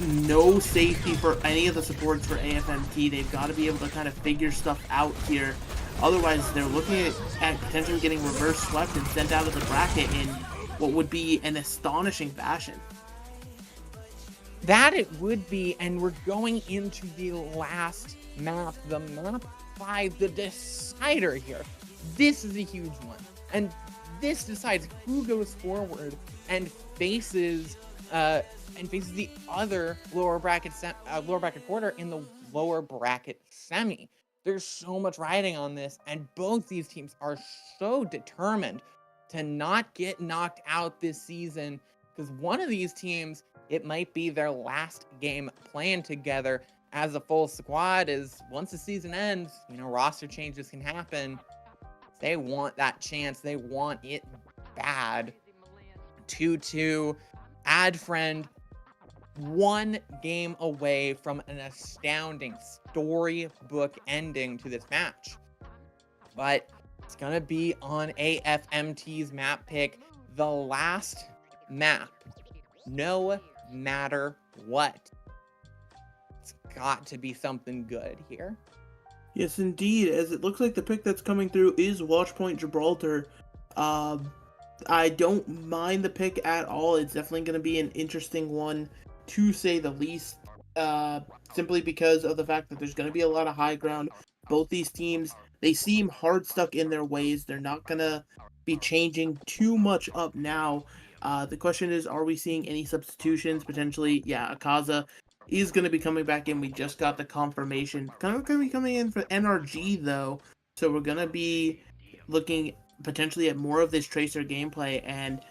no safety for any of the supports for AFMT. They've got to be able to kind of figure stuff out here. Otherwise, they're looking at potentially getting reverse swept and sent out of the bracket in what would be an astonishing fashion. That it would be, and we're going into the last map, the map 5, the decider here. This is a huge one, and this decides who goes forward and faces the other lower bracket quarter in the lower bracket semi. There's so much riding on this, and both these teams are so determined to not get knocked out this season, because one of these teams, it might be their last game playing together as a full squad. Is once the season ends, roster changes can happen. They want that chance. They want it bad. 2-2. Addfriend, one game away from an astounding storybook ending to this match. But it's going to be on AFMT's map pick, the last map. No matter what. It's got to be something good here. Yes, indeed, as it looks like the pick that's coming through is Watchpoint Gibraltar. I don't mind the pick at all. It's definitely going to be an interesting one, to say the least, simply because of the fact that there's going to be a lot of high ground. Both these teams, they seem hard stuck in their ways. They're not going to be changing too much up now. The question is, are we seeing any substitutions? Potentially, yeah, Akaza is going to be coming back in. We just got the confirmation. Kind of going to be coming in for NRG, though. So we're going to be looking potentially at more of this Tracer gameplay. And,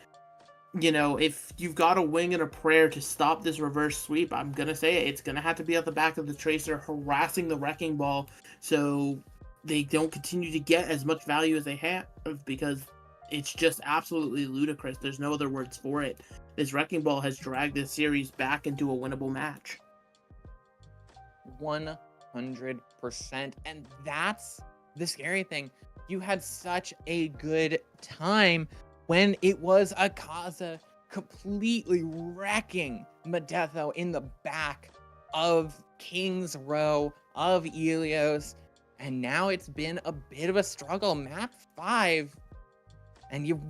if you've got a wing and a prayer to stop this reverse sweep, I'm going to say it's going to have to be at the back of the Tracer harassing the Wrecking Ball so they don't continue to get as much value as they have, because it's just absolutely ludicrous. There's no other words for it. This Wrecking Ball has dragged this series back into a winnable match. 100%. And that's the scary thing. You had such a good time when it was Akaza completely wrecking Medetho in the back of King's Row, of Ilios. And now it's been a bit of a struggle. Map 5. And you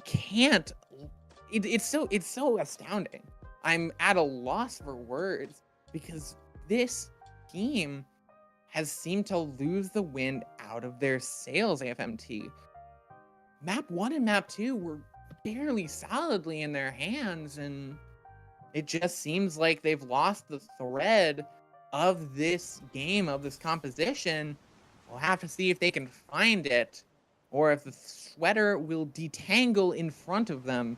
can't. It's so astounding. I'm at a loss for words, because this team has seemed to lose the wind out of their sails. AFMT. Map 1 and Map 2 were barely solidly in their hands, and it just seems like they've lost the thread of this game, of this composition. We'll have to see if they can find it, or if the sweater will detangle in front of them,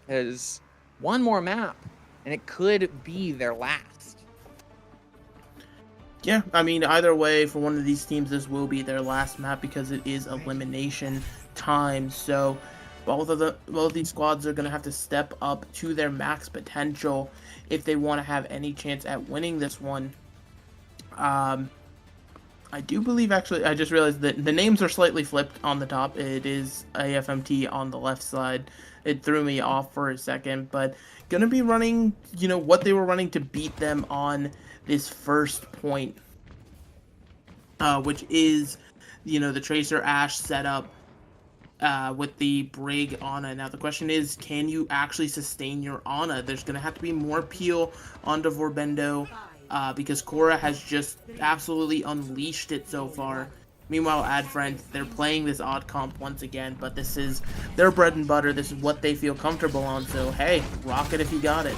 because one more map, and it could be their last. Yeah, I mean, either way, for one of these teams, this will be their last map because it is elimination time. So both these squads are going to have to step up to their max potential if they want to have any chance at winning this one. I do believe, actually, I just realized that the names are slightly flipped on the top. It is AFMT on the left side. It threw me off for a second, but going to be running, what they were running to beat them on this first point, which is, the Tracer Ash setup with the Brig Ana. Now, the question is, can you actually sustain your Ana? There's going to have to be more peel onto Vorbendo, because Korra has just absolutely unleashed it so far. Meanwhile, Addfriend, they're playing this odd comp once again, but this is their bread and butter. This is what they feel comfortable on, so hey, rock it if you got it.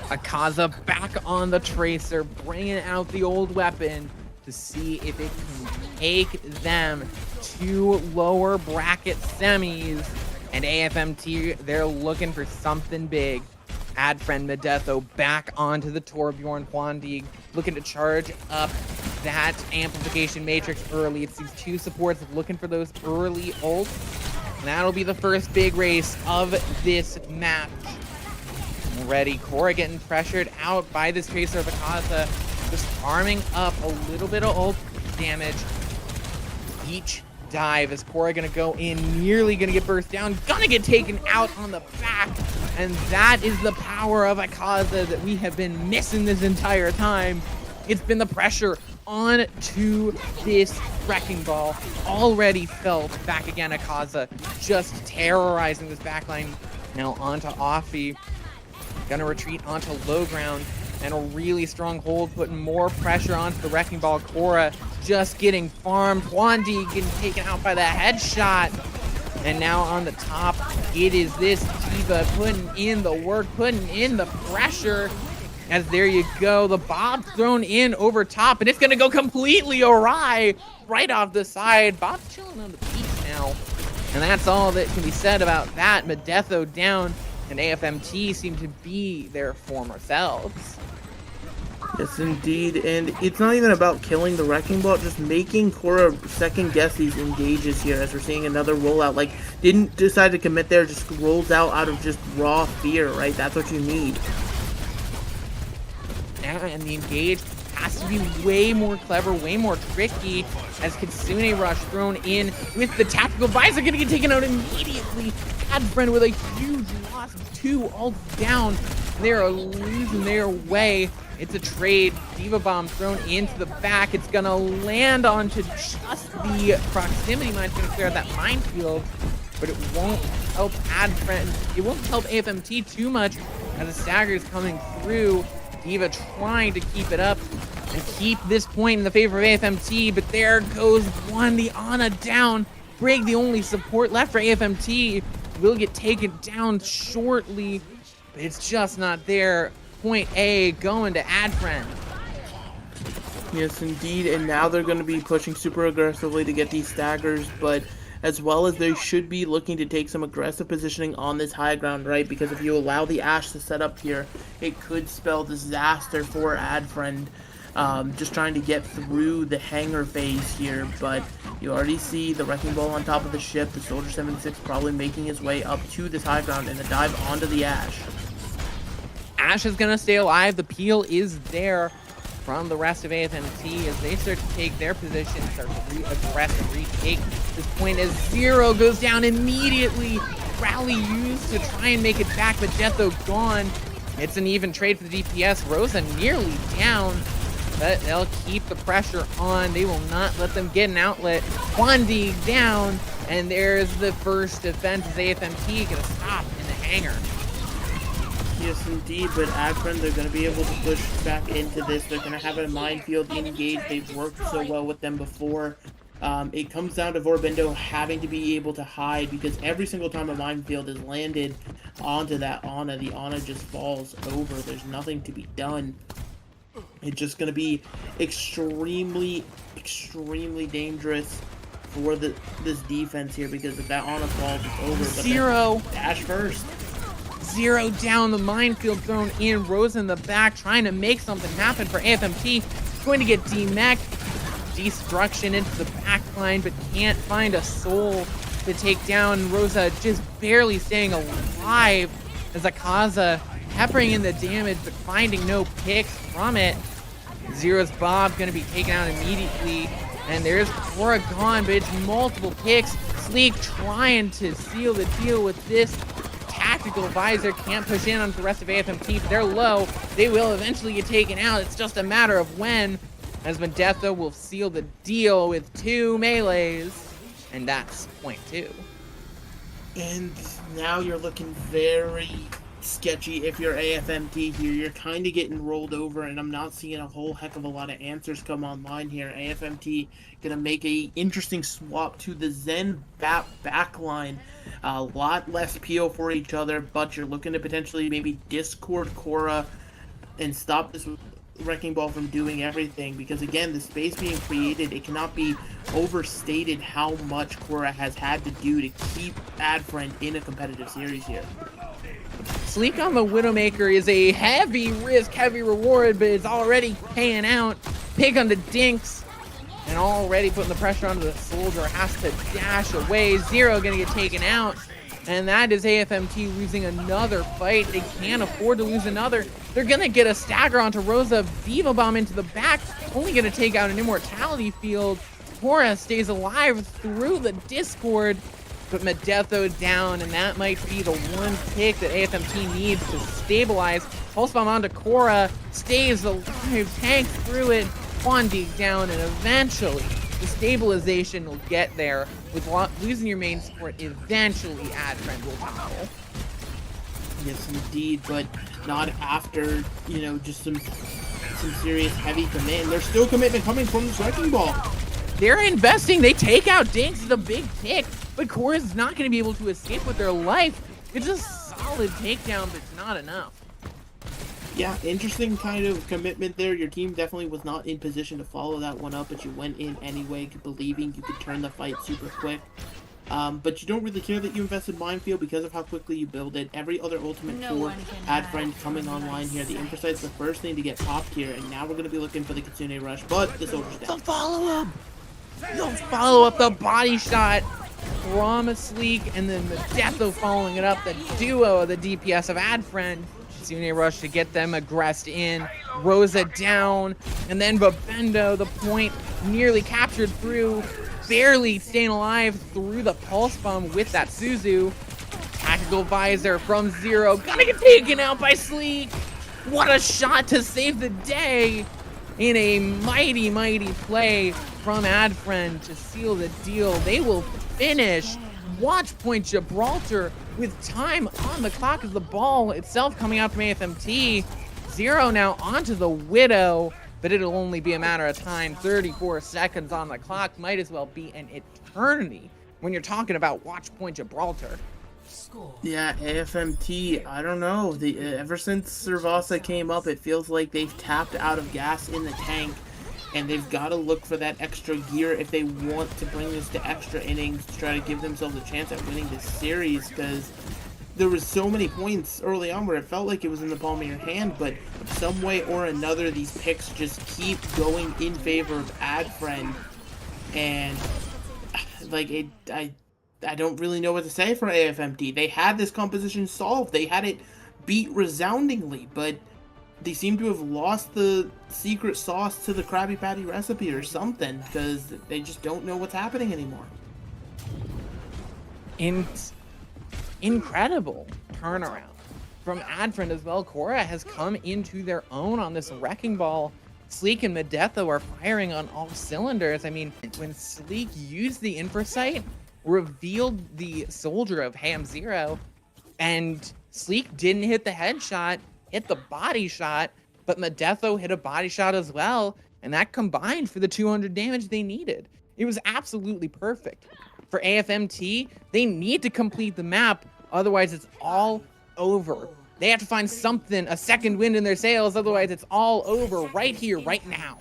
Akaza back on the Tracer, bringing out the old weapon to see if it can take them to lower bracket semis. And AFMT, they're looking for something big. Addfriend Medetho back onto the Torbjorn Huandig, looking to charge up that amplification matrix early. It's these two supports looking for those early ults. And that'll be the first big race of this match. Ready, Korra getting pressured out by this Tracer of Akaza, just farming up a little bit of ult damage. Each dive is Korra gonna go in, nearly gonna get burst down, gonna get taken out on the back. And that is the power of Akaza that we have been missing this entire time. It's been the pressure onto this Wrecking Ball, already felt. Back again, Akaza just terrorizing this backline. Now onto Offie. gonna retreat onto low ground, and a really strong hold, putting more pressure onto the Wrecking Ball. Korra just getting farmed. Wandi getting taken out by the headshot. And now on the top, it is this D.Va putting in the work, putting in the pressure. As there you go, the Bob thrown in over top, and it's gonna go completely awry right off the side. Bob chilling on the beach now. And that's all that can be said about that. Medetho down, and AFMT seem to be their former selves. Yes, indeed, and it's not even about killing the Wrecking Ball, just making Korra second guess these engages here, as we're seeing another rollout. Like, didn't decide to commit there, just rolls out of just raw fear, right? That's what you need. Yeah, and the engage has to be way more clever, way more tricky, as Kitsune Rush thrown in with the tactical visor, gonna get taken out immediately. Addfriend with a huge loss of 2 all down. They are losing their way. It's a trade. D.Va Bomb thrown into the back. It's gonna land onto just the proximity mine. It's gonna clear out that minefield, but it won't help Addfriend. It won't help AFMT too much as the stagger is coming through. D.Va trying to keep it up and keep this point in the favor of AFMT, but there goes one. The Ana down. Brig, the only support left for AFMT, will get taken down shortly, but it's just not there. Point A going to Addfriend. Yes, indeed, and now they're going to be pushing super aggressively to get these staggers, but as well as they should be looking to take some aggressive positioning on this high ground, right? Because if you allow the Ashe to set up here, it could spell disaster for Addfriend. Just trying to get through the hangar phase here, but you already see the Wrecking Ball on top of the ship, the Soldier 76 probably making his way up to this high ground and a dive onto the Ashe. Ashe is going to stay alive. The peel is there from the rest of AFMT as they start to take their position, start to re-aggress and retake this point as Zero goes down immediately. Rally used to try and make it back, but Jetho gone. It's an even trade for the DPS. Rosa nearly down, but they'll keep the pressure on. They will not let them get an outlet. Wandi down, and there's the first defense as AFMT going to stop in the hangar. Yes, indeed, but Addfriend, they're going to be able to push back into this. They're going to have a minefield engaged. They've worked so well with them before. It comes down to Vorbindo having to be able to hide, because every single time a minefield is landed onto that Ana, the Ana just falls over. There's nothing to be done. It's just going to be extremely, extremely dangerous for this defense here, because if that Ana falls, it's over. But Zero. Dash first. Zero down, the minefield thrown in. Rosa in the back trying to make something happen for AFMT. Going to get demech. Destruction into the back line, but can't find a soul to take down. Rosa just barely staying alive as Akaza peppering in the damage, but finding no picks from it. Zero's Bob going to be taken out immediately. And there's Korra gone, but it's multiple picks. Sleek trying to seal the deal with this tactical visor. Can't push in on the rest of AFMT, but they're low. They will eventually get taken out. It's just a matter of when, as Medetho will seal the deal with 2 melees, and that's point 2. And now you're looking very sketchy if you're AFMT here. You're kind of getting rolled over, and I'm not seeing a whole heck of a lot of answers come online here. AFMT gonna make a interesting swap to the Zen backline. A lot less PO for each other, but you're looking to potentially maybe Discord Korra and stop this Wrecking Ball from doing everything, because again, the space being created, it cannot be overstated how much Korra has had to do to keep Addfriend in a competitive series here. Sleek on the Widowmaker is a heavy risk, heavy reward, but it's already paying out. Pig on the Dinks, and already putting the pressure onto the Soldier, has to dash away. Zero gonna get taken out, and that is AFMT losing another fight. They can't afford to lose another. They're gonna get a stagger onto Rosa, D.Va Bomb into the back, only gonna take out an Immortality Field. Korra stays alive through the Discord, but Medetho down, and that might be the one pick that AFMT needs to stabilize. Pulse Bomb onto Korra, stays alive, tanks through it. Wandi down, and eventually the stabilization will get there. With losing your main support, eventually Addfriend will topple. Yes, indeed, but not after, just some serious heavy commit. And there's still commitment coming from this Wrecking Ball. They're investing. They take out Dinks. It's a big pick, but Cora's not going to be able to escape with their life. It's a solid takedown, but it's not enough. Yeah, interesting kind of commitment there. Your team definitely was not in position to follow that one up, but you went in anyway, believing you could turn the fight super quick. But you don't really care that you invested Minefield because of how quickly you build it. Every other ultimate for Addfriend coming online here. The Infosight's the first thing to get popped here, and now we're going to be looking for the Kitsune Rush, but the Soldier's down. The follow-up! The follow-up, the body shot from Sleek, and then the Deatho following it up, the duo of the DPS of Addfriend. Kitsune Rush to get them aggressed in. Rosa down, and then Babendo, the point nearly captured through, barely staying alive through the pulse bomb with that Suzu. Tactical visor from Zero, gonna get taken out by Sleek. What a shot to save the day in a mighty, mighty play from Addfriend to seal the deal. They will finish Watch Point Gibraltar with time on the clock as the ball itself coming out from AFMT. Zero now onto the Widow, but it'll only be a matter of time. 34 seconds on the clock, might as well be an eternity when you're talking about Watch Point Gibraltar. Yeah, AFMT, I don't know. Ever since Servasa came up, it feels like they've tapped out of gas in the tank, and they've got to look for that extra gear if they want to bring this to extra innings to try to give themselves a chance at winning this series, because there was so many points early on where it felt like it was in the palm of your hand, but some way or another, these picks just keep going in favor of Addfriend, and I don't really know what to say for AFMT. They had this composition solved. They had it beat resoundingly, but they seem to have lost the secret sauce to the Krabby Patty recipe or something, because they just don't know what's happening anymore. Incredible turnaround from Addfriend as well. Cora has come into their own on this Wrecking Ball. Sleek and Medetho are firing on all cylinders. I mean, when Sleek used the Infrasight, revealed the Soldier of Ham Zero, and Sleek didn't hit the headshot, hit the body shot, but Medetho hit a body shot as well, and that combined for the 200 damage they needed. It was absolutely perfect. For AFMT, they need to complete the map, otherwise it's all over. They have to find something, a second wind in their sails, otherwise it's all over right here, right now.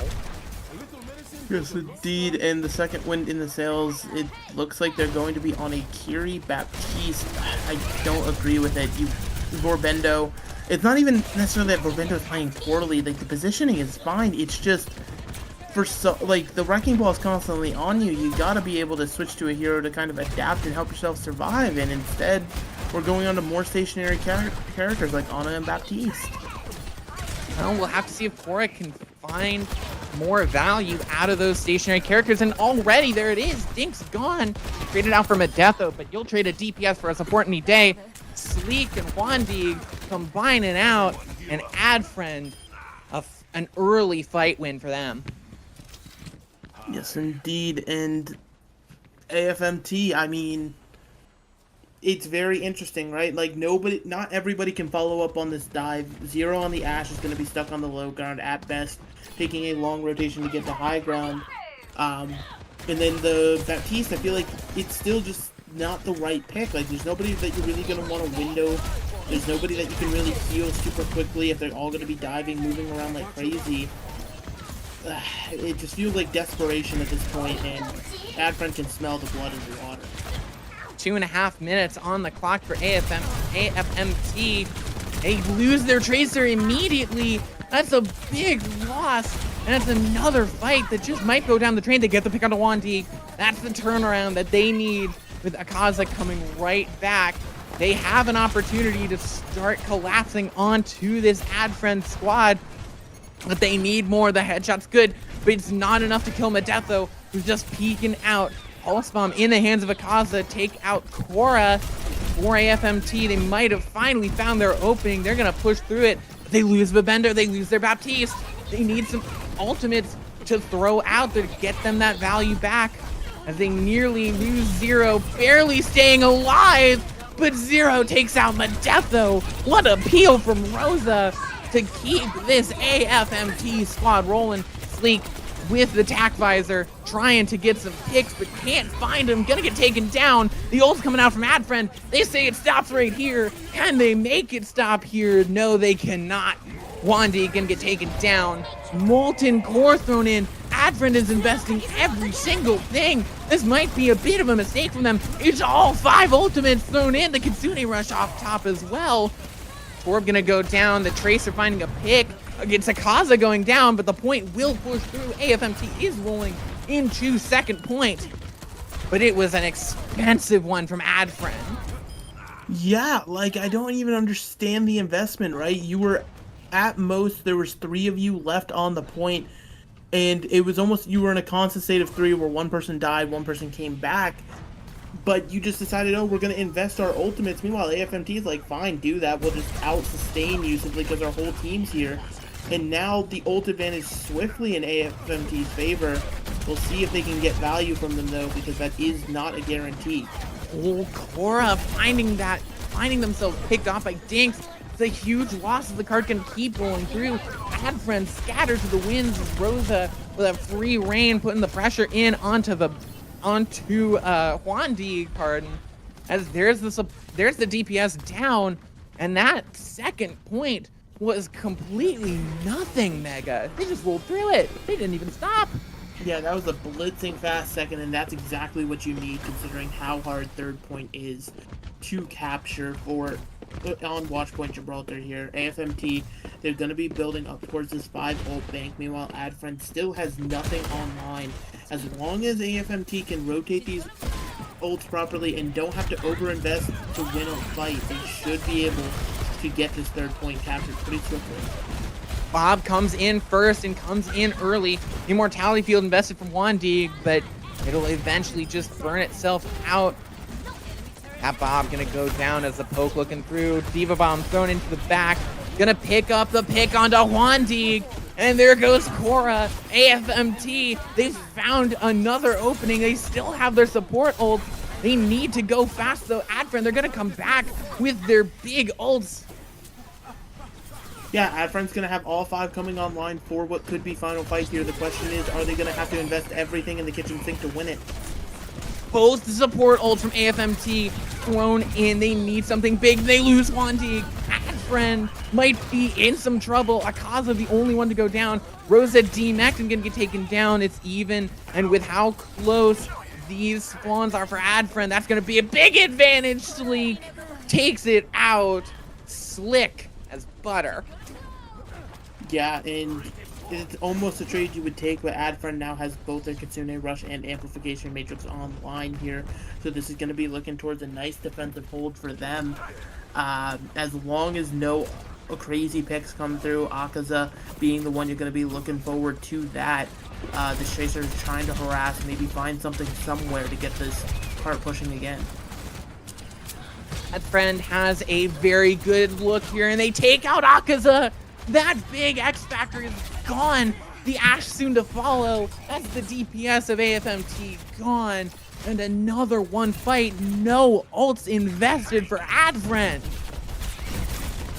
Yes, indeed, and the second wind in the sails, it looks like they're going to be on a Kiri Baptiste. I don't agree with it. Vorbendo, it's not even necessarily that Vorbendo is playing poorly, like the positioning is fine, it's just, the Wrecking Ball is constantly on you, you gotta be able to switch to a hero to kind of adapt and help yourself survive, and instead, we're going on to more stationary characters like Ana and Baptiste. Well, we'll have to see if Cora can find more value out of those stationary characters, and already there it is. Dink's gone. Traded out for Medetho, but you'll trade a DPS for a support any day. Sleek and Wandig combining out, and Addfriend, an early fight win for them. Yes, indeed, and AFMT, I mean, it's very interesting, right? Like, not everybody can follow up on this dive. Zero on the Ashe is going to be stuck on the low ground at best, taking a long rotation to get to high ground. And then the Baptiste, I feel like it's still just not the right pick. Like, there's nobody that you're really going to want to window. There's nobody that you can really heal super quickly if they're all going to be diving, moving around like crazy. It just feels like desperation at this point, and Addfriend can smell the blood in the water. 2.5 minutes on the clock for AFMT. They lose their Tracer immediately. That's a big loss, and that's another fight that just might go down the drain. They get the pick on the Wandig. That's the turnaround that they need with Akaza coming right back. They have an opportunity to start collapsing onto this Addfriend squad, but they need more. The headshot's good, but it's not enough to kill Medetho, who's just peeking out. Pulse Bomb in the hands of Akaza, take out Cora for AFMT. They might have finally found their opening. They're going to push through it. They lose Babendo. They lose their Baptiste. They need some ultimates to throw out there to get them that value back, as they nearly lose Zero, barely staying alive. but Zero takes out Medetho. What a peel from Rosa to keep this AFMT squad rolling. Sleek with the tack visor, trying to get some picks, but can't find him. Gonna get taken down. The ult's coming out from Addfriend. They say it stops right here. Can they make it stop here? No, they cannot. Wandy gonna get taken down. Molten Core thrown in. Addfriend is investing every single thing. This might be a bit of a mistake from them. It's all 5 ultimates thrown in. The Kitsune Rush off top as well. Torb gonna go down. The Tracer finding a pick. It's Akaza going down, but the point will push through. AFMT is rolling into second point, but it was an expensive one from Addfriend. Yeah, like, I don't even understand the investment, right? You were, at most, there was 3 of you left on the point, and it was almost, you were in a constant state of 3 where one person died, one person came back, but you just decided, oh, we're going to invest our ultimates. Meanwhile, AFMT is like, fine, do that. We'll just out-sustain you simply because our whole team's here. And now the ult advantage swiftly in AFMT's favor. We'll see if they can get value from them, though, because that is not a guarantee. Oh, Cora finding themselves picked off by Dinks. It's a huge loss as the card can keep rolling through. Addfriend scattered to the winds as Rosa with a free reign, putting the pressure in onto Huandi, pardon. As there's the DPS down, and that second point was completely nothing, Mega. They just rolled through it. They didn't even stop. Yeah, that was a blitzing fast second, and that's exactly what you need considering how hard third point is to capture for on Watchpoint Gibraltar here. AFMT, they're going to be building up towards this 5 ult bank. Meanwhile, Addfriend still has nothing online. As long as AFMT can rotate these ults properly and don't have to overinvest to win a fight, they should be able to get this third point captured pretty swiftly. Bob comes in first and comes in early. Immortality Field invested from Wandig, but it'll eventually just burn itself out. That Bob gonna go down as the poke looking through. Diva Bomb thrown into the back. Gonna pick up the pick onto Wandig. And there goes Cora. AFMT, they've found another opening. They still have their support ult. They need to go fast though. Addfriend, they're gonna come back with their big ults. Yeah, Addfriend's going to have all 5 coming online for what could be final fight here. The question is, are they going to have to invest everything in the kitchen sink to win it? Both the support ults from AFMT thrown in. They need something big. They lose Wandig. Addfriend might be in some trouble. Akaza the only one to go down. Rosa D-Mech and gonna get taken down. It's even. And with how close these spawns are for Addfriend, that's gonna be a big advantage. Sleek takes it out. Slick as butter. Yeah, and it's almost a trade you would take, but Addfriend now has both their Kitsune Rush and Amplification Matrix online here. So this is going to be looking towards a nice defensive hold for them. As long as no crazy picks come through, Akaza being the one you're going to be looking forward to that. The Tracer is trying to harass, maybe find something somewhere to get this cart pushing again. Addfriend has a very good look here, and they take out Akaza. That big X Factor is gone. The Ash soon to follow. That's the DPS of AFMT gone. And another one fight. No ults invested for Addfriend.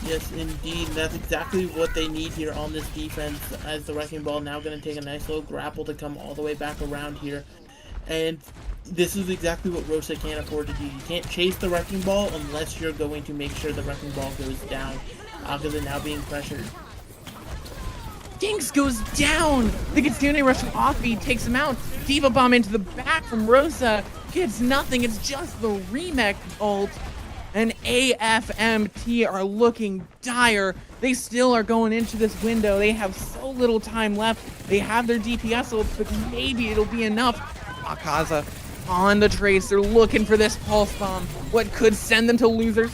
Yes, indeed. That's exactly what they need here on this defense, as the Wrecking Ball now going to take a nice little grapple to come all the way back around here. And this is exactly what Rosa can't afford to do. You can't chase the Wrecking Ball unless you're going to make sure the Wrecking Ball goes down. Akaza now being pressured. Dinks goes down. The Kitsune Rush from Offbeat takes him out. Diva Bomb into the back from Rosa. Gets nothing. It's just the remake ult. And AFMT are looking dire. They still are going into this window. They have so little time left. They have their DPS ults, but maybe it'll be enough. Akaza on the Tracer looking for this Pulse Bomb. What could send them to losers?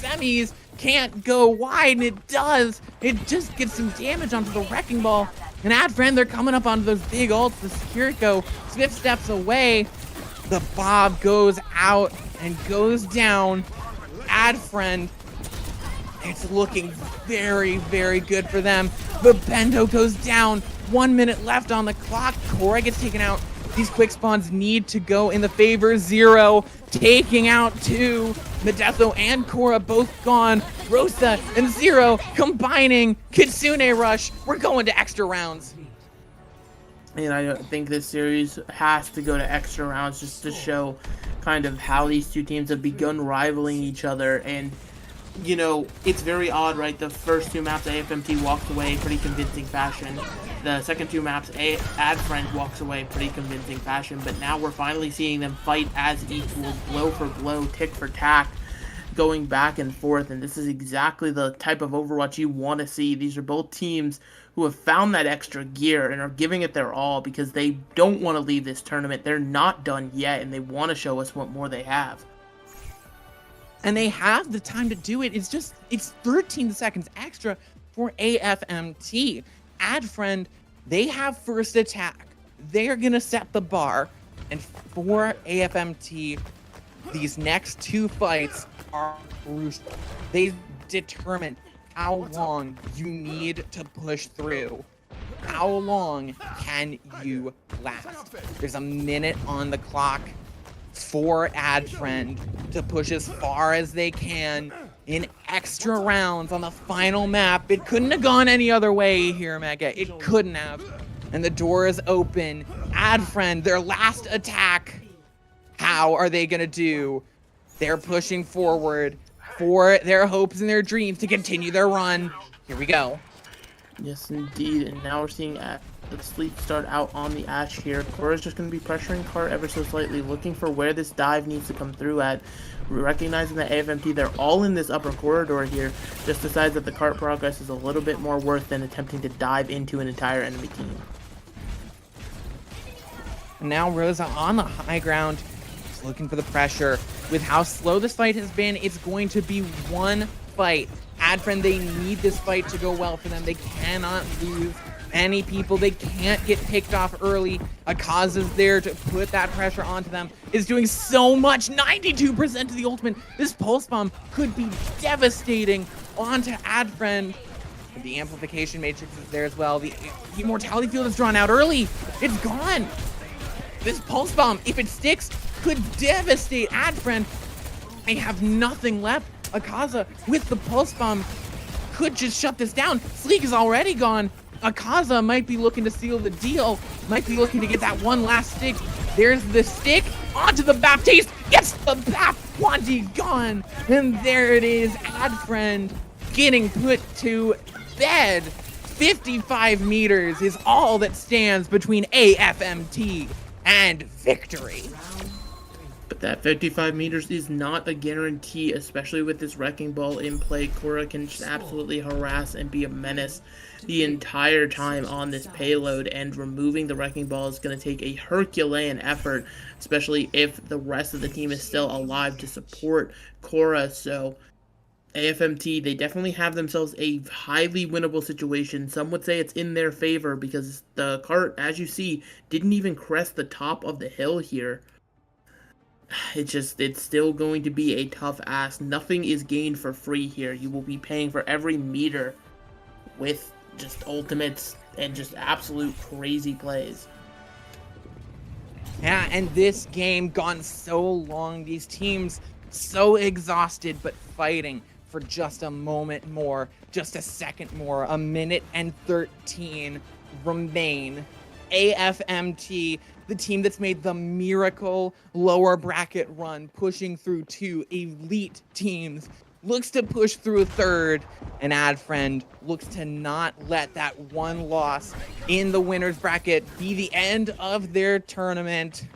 Semis can't go wide, and it does. It just gets some damage onto the Wrecking Ball. And Addfriend, they're coming up onto those big ults. The Securico, Swift steps away. The Bob goes out and goes down. Addfriend, it's looking very, very good for them. The Bendo goes down. 1 minute left on the clock. Cora gets taken out. These quick spawns need to go in the favor. Zero taking out 2. Medetho and Korra both gone. Rosa and Zero combining. Kitsune Rush. We're going to extra rounds. And I think this series has to go to extra rounds just to show kind of how these two teams have begun rivaling each other. And, you know, it's very odd, right? The first 2 maps, AFMT walks away pretty convincing fashion. The second 2 maps, Addfriend walks away pretty convincing fashion. But now we're finally seeing them fight as equals, blow for blow, tick for tack, going back and forth. And this is exactly the type of Overwatch you want to see. These are both teams who have found that extra gear and are giving it their all because they don't want to leave this tournament. They're not done yet, and they want to show us what more they have. And they have the time to do it. It's 13 seconds extra for AFMT. Addfriend, they have first attack. They are going to set the bar. And for AFMT, these next 2 fights are crucial. They determine how long you need to push through. How long can you last? There's a minute on the clock for Addfriend to push as far as they can in extra rounds on the final map. It couldn't have gone any other way here, Mega. It couldn't have. And the door is open. Addfriend, their last attack. How are they gonna do? They're pushing forward for their hopes and their dreams to continue their run. Here we go. Yes, indeed. And now we're seeing the sleep start out on the Ashe here. Korra's just going to be pressuring Cart ever so slightly, looking for where this dive needs to come through at. Recognizing that AFMT, they're all in this upper corridor here, just decides that the Cart progress is a little bit more worth than attempting to dive into an entire enemy team. And now Rosa on the high ground, just looking for the pressure. With how slow this fight has been, it's going to be one fight. Addfriend, they need this fight to go well for them. They cannot lose any people. They can't get picked off early. Akaza's there to put that pressure onto them. Is doing so much. 92% of the ultimate. This pulse bomb could be devastating onto Addfriend. The amplification matrix is there as well. The immortality field is drawn out early. It's gone. This pulse bomb, if it sticks, could devastate Addfriend. They have nothing left. Akaza with the pulse bomb could just shut this down. Sleek is already gone. Akaza might be looking to seal the deal. Might be looking to get that one last stick. There's the stick onto the Baptiste. Gets the Bap. Wanty gone. And there it is. Addfriend getting put to bed. 55 meters is all that stands between AFMT and victory. But that 55 meters is not a guarantee, especially with this Wrecking Ball in play. Korra can just absolutely harass and be a menace the entire time on this payload, and removing the Wrecking Ball is going to take a Herculean effort, especially if the rest of the team is still alive to support Korra. So AFMT, they definitely have themselves a highly winnable situation. Some would say it's in their favor because the cart, as you see, didn't even crest the top of the hill here. It's still going to be a tough ask. Nothing is gained for free here. You will be paying for every meter with just ultimates and just absolute crazy plays. Yeah, and this game gone so long. These teams so exhausted, but fighting for just a moment more, just a second more. A minute and 13 remain. AFMT, the team that's made the miracle lower bracket run, pushing through 2 elite teams, looks to push through a third, and Addfriend looks to not let that one loss in the winner's bracket be the end of their tournament.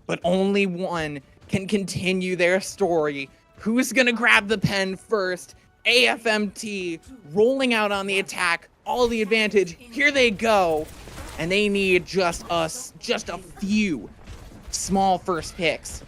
But only one can continue their story. Who's gonna grab the pen first? AFMT rolling out on the attack, all the advantage. Here they go. And they need just a few small first picks.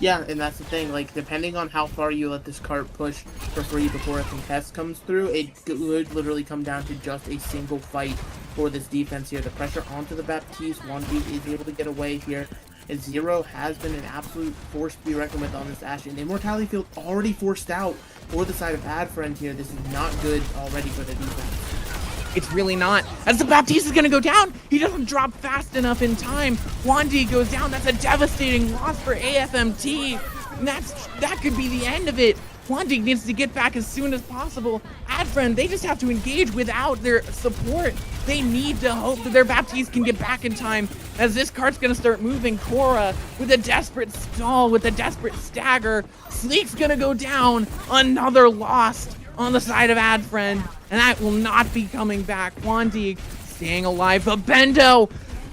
Yeah, and that's the thing, like, depending on how far you let this cart push for free before a contest comes through, it could literally come down to just a single fight for this defense here. The pressure onto the Baptiste, 1v is able to get away here, and Zero has been an absolute force to be reckoned with on this Ashe, and Immortality Field already forced out for the side of Addfriend here. This is not good already for the defense. it's really not. As the Baptiste is gonna go down, he doesn't drop fast enough in time. Wandi goes down. That's a devastating loss for AFMT. And that could be the end of it. Wandi needs to get back as soon as possible. Addfriend, they just have to engage without their support. They need to hope that their Baptiste can get back in time as this cart's gonna start moving. Cora with a desperate stall, with a desperate stagger. Sleek's gonna go down. Another loss on the side of Addfriend, and that will not be coming back. Wandi staying alive. Vabendo!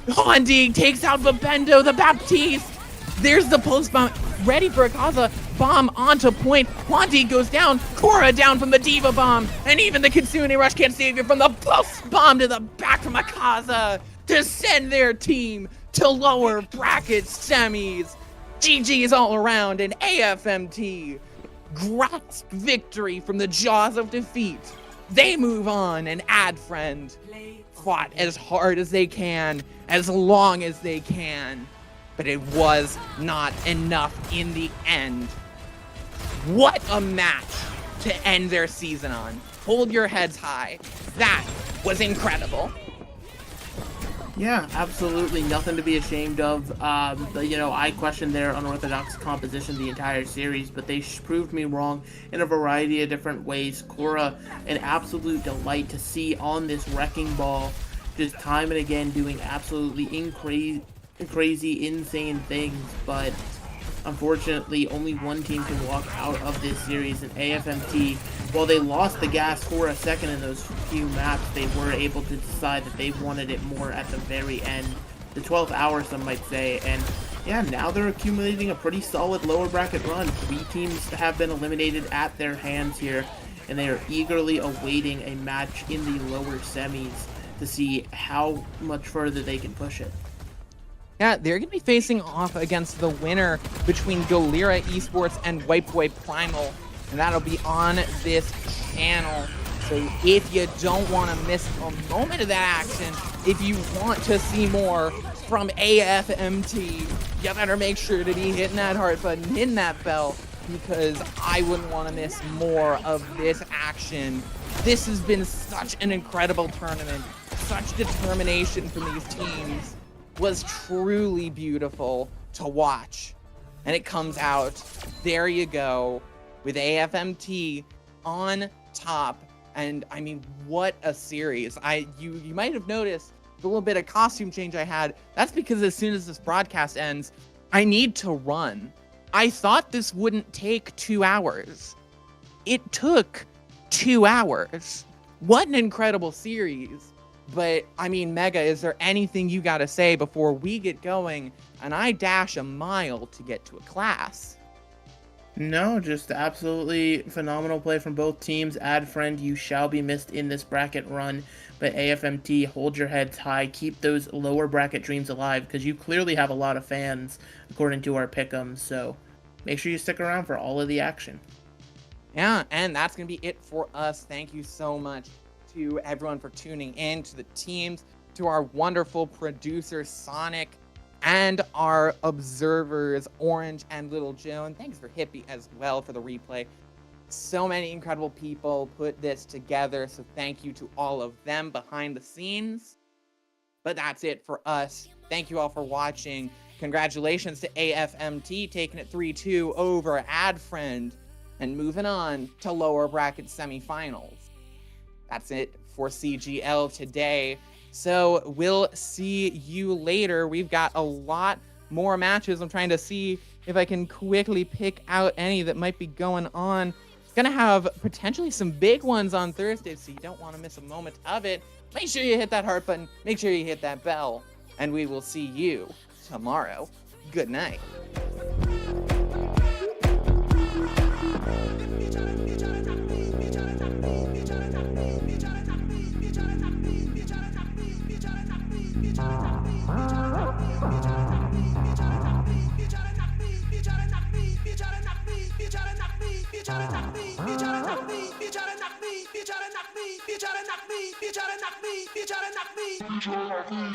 Wandi takes out Vabendo, the Baptiste. There's the pulse bomb ready for Akaza. Bomb onto point. Wandi goes down. Cora down from the Diva bomb. And even the Kitsune Rush can't save you from the pulse bomb to the back from Akaza to send their team to lower bracket semis. GG's all around, and AFMT grasp victory from the jaws of defeat. They move on, and Addfriend fought as hard as they can, as long as they can, but it was not enough in the end. What a match to end their season on. Hold your heads high. That was incredible. Yeah, absolutely nothing to be ashamed of. I questioned their unorthodox composition the entire series, but they proved me wrong in a variety of different ways. Cora, an absolute delight to see on this wrecking ball, just time and again doing absolutely crazy, insane things, but unfortunately only one team can walk out of this series, and AFMT, while they lost the gas for a second in those few maps, they were able to decide that they wanted it more at the very end, the 12th hour some might say, and yeah, now they're accumulating a pretty solid lower bracket run. 3 teams have been eliminated at their hands here, and they are eagerly awaiting a match in the lower semis to see how much further they can push it. Yeah, they're going to be facing off against the winner between Golira Esports and Wipe Wipe Primal, and that'll be on this channel. So if you don't want to miss a moment of that action, if you want to see more from AFMT, you better make sure to be hitting that heart button, hitting that bell, because I wouldn't want to miss more of this action. This has been such an incredible tournament. Such determination from these teams was truly beautiful to watch. And it comes out, there you go, with AFMT on top. And I mean, what a series. You might have noticed the little bit of costume change I had. That's because as soon as this broadcast ends, I need to run. I thought this wouldn't take 2 hours. It took 2 hours. What an incredible series. But, I mean, Mega, is there anything you gotta say before we get going and I dash a mile to get to a class? No, just absolutely phenomenal play from both teams. Addfriend, you shall be missed in this bracket run, but AFMT, hold your heads high, keep those lower bracket dreams alive, because you clearly have a lot of fans, according to our pick'ems, so make sure you stick around for all of the action. Yeah, and that's gonna be it for us. Thank you so much to everyone for tuning in, to the teams, to our wonderful producer Sonic, and our observers Orange and Little Joe. And thanks for Hippie as well for the replay. So many incredible people put this together, so thank you to all of them behind the scenes. But that's it for us. Thank you all for watching. Congratulations to AFMT taking it 3-2 over Addfriend and moving on to lower bracket semifinals. That's it for CGL today. So we'll see you later. We've got a lot more matches. I'm trying to see if I can quickly pick out any that might be going on. Gonna have potentially some big ones on Thursday, so you don't want to miss a moment of it. Make sure you hit that heart button. Make sure you hit that bell. And we will see you tomorrow. Good night.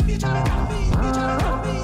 You tryna knock me.